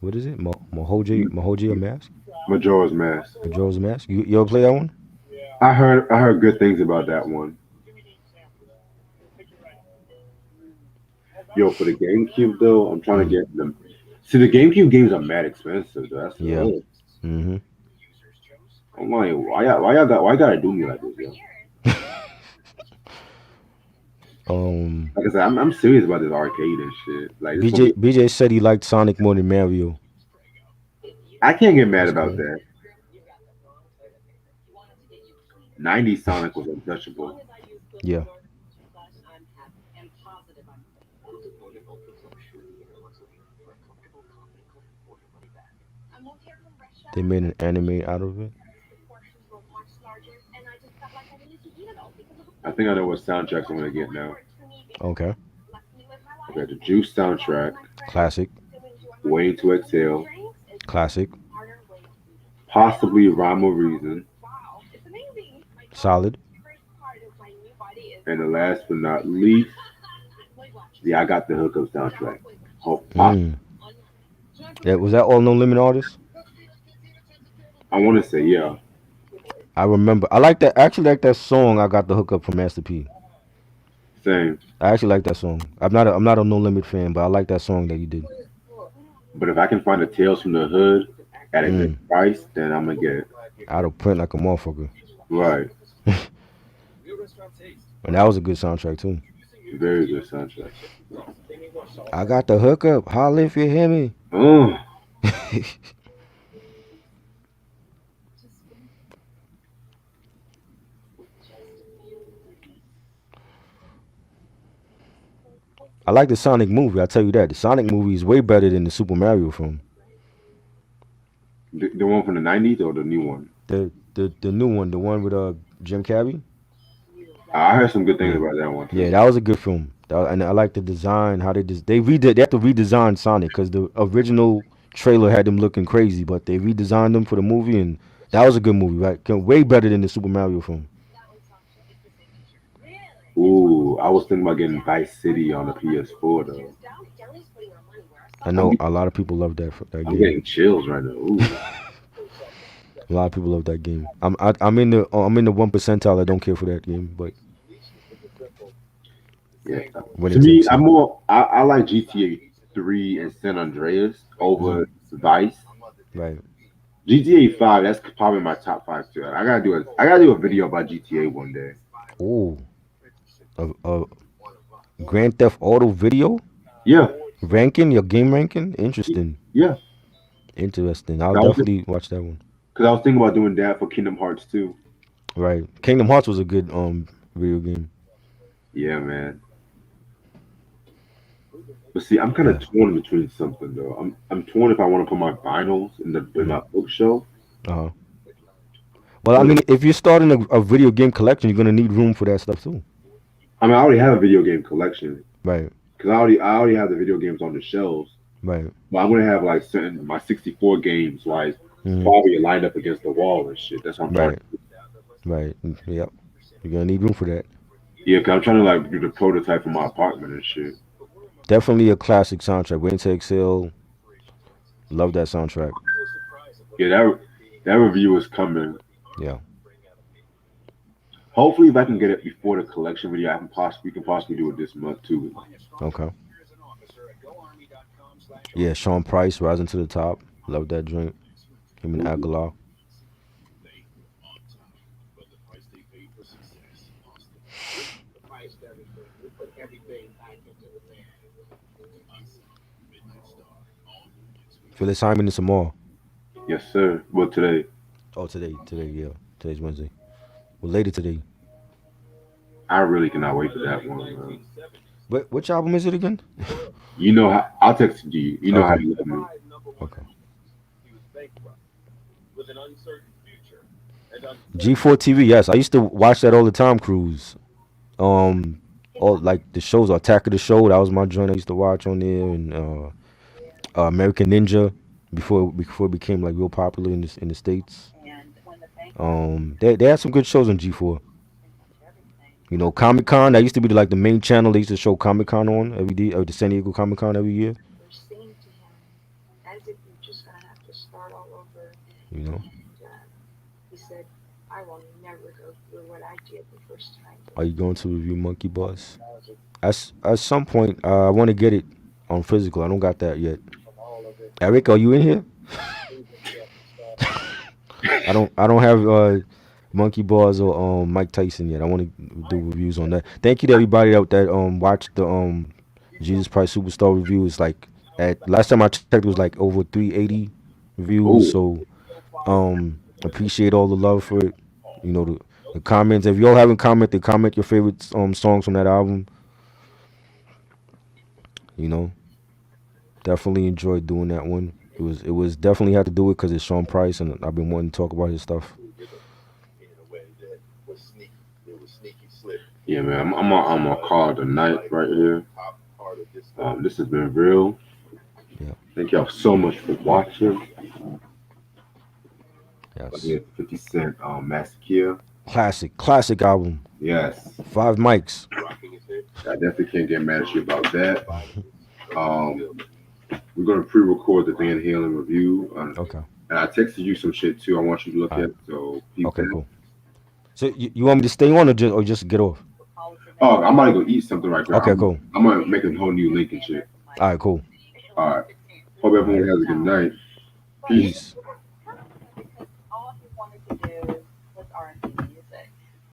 What is it? Mahoja Mask. Majora's Mask. Majora's Mask. You ever play that one? I heard good things about that one. Yo, for the GameCube though, I'm trying to get them. See, the GameCube games are mad expensive. Though. That's Yeah. the Mm-hmm. I'm like, why you gotta do me like this, yo? Like I said, I'm serious about this arcade and shit. Like, this gonna BJ said he liked Sonic more than Mario. I can't get mad That's about cool. that. 90s Sonic was untouchable. Yeah. They made an anime out of it. I think I know what soundtracks I'm gonna get now. Okay. Okay, the Juice soundtrack, Classic. Waiting to Exhale, Classic. possibly Rhyme or Reason, Solid. and the last but not least, the I Got the Hookup soundtrack. Oh, Mm. Yeah, was that all No Limit artists? I want to say yeah. I remember. I like that. I actually like that song. I got the hookup from Master P. Same. I actually like that song. I'm not a No Limit fan, but I like that song that you did. But if I can find a Tales from the Hood at a good price, then I'm gonna get it. Out of print like a motherfucker. Right. And that was a good soundtrack too. Very good soundtrack. I got the hookup. Holla if you hear me. Oh. I like the Sonic movie. I tell you that the Sonic movie is way better than the Super Mario film. The one from the 90s or the new one? The new one, the one with Jim Carrey. I heard some good things about that one. Too. Yeah, that was a good film. And I like the design, how they redid. They have to redesign Sonic because the original trailer had them looking crazy, but they redesigned them for the movie, and that was a good movie. Right, way better than the Super Mario film. Ooh, I was thinking about getting Vice City on the PS4 though. I know a lot of people love that I'm game. getting chills right now. Ooh. A lot of people love that game. I'm in the 1%. I don't care for that game, but yeah. When To it me, takes it. I like GTA 3 and San Andreas over Vice. Right. GTA 5, that's probably my top 5 too. I gotta do a video about GTA one day. Ooh. A Grand Theft Auto video Yeah, ranking, your game ranking. Interesting. yeah. Interesting. I'll I was definitely watch that one. because I was thinking about doing that for Kingdom Hearts too. Right. Kingdom Hearts was a good video game. Yeah, man. But see, I'm kind of torn between something though. I'm torn if I want to put my vinyls in my bookshelf. Uh-huh. Well, I But mean, if you're starting a video game collection, you're gonna need room for that stuff too. I mean, I already have a video game collection Right. because I already have the video games on the shelves. Right. But I'm gonna have like certain my 64 games like Mhm. probably lined up against the wall and shit. That's what I'm trying. Right. Right. Yep. You're gonna need room for that. Yeah, cause I'm trying to like do the prototype for my apartment and shit. Definitely a classic soundtrack. Waiting to Exhale. Love that soundtrack. Yeah, that review is coming. Yeah. Hopefully, if I can get it before the collection video, we can possibly do it this month too. Okay. Yeah, Sean Price, Rising to the Top. Love that joint. Him and Aguilar. Phyllis Hyman and some more. Yes, sir. Well, today. Oh, today, yeah. Today's Wednesday. Well, later today. I really cannot wait for that one. Man. Which album is it again? You know how I'll text it to you. You know how Okay. you love me. Okay. G4 TV, yes. I used to watch that all the time, Cruise. All like the shows, Attack of the Show, that was my joint I used to watch on there, and American Ninja before it became like real popular in the States. They had some good shows on G4. You know, Comic Con, that used to be like the main channel they used to show Comic Con on every day, or the San Diego Comic Con every year. As if you're just gonna have to start all over. You know. He said, I will never go through what I did the first time. Are you going to review Monkey Bus? At some point, I want to get it on physical. I don't got that yet. Eric, are you in here? I don't have Monkey Bars or Mike Tyson yet. I want to do reviews on that. Thank you to everybody that watched the Jesus Christ Superstar review. It's like at last time I checked, it was like over 380 reviews. Ooh. So appreciate all the love for it. You know, the comments. If y'all haven't commented, comment your favorite songs from that album. You know, definitely enjoyed doing that one. It was definitely had to do it because it's Sean Price, and I've been wanting to talk about his stuff. Yeah, man. I'm gonna call it a night right here. This has been real. Yeah. Thank y'all so much for watching. Yes. 50 Cent, Massacre. Classic album. Yes. 5 mics. I definitely can't get mad at you about that. We're gonna pre-record the Van Halen review. Okay. And I texted you some shit too. I want you to look at. So okay, cool. So you want me to stay on or just get off? Oh, I'm about to go eat something right now. Okay, cool. I'm gonna make a whole new link and shit. All right, cool. All right. Hope everyone has a good night. Peace.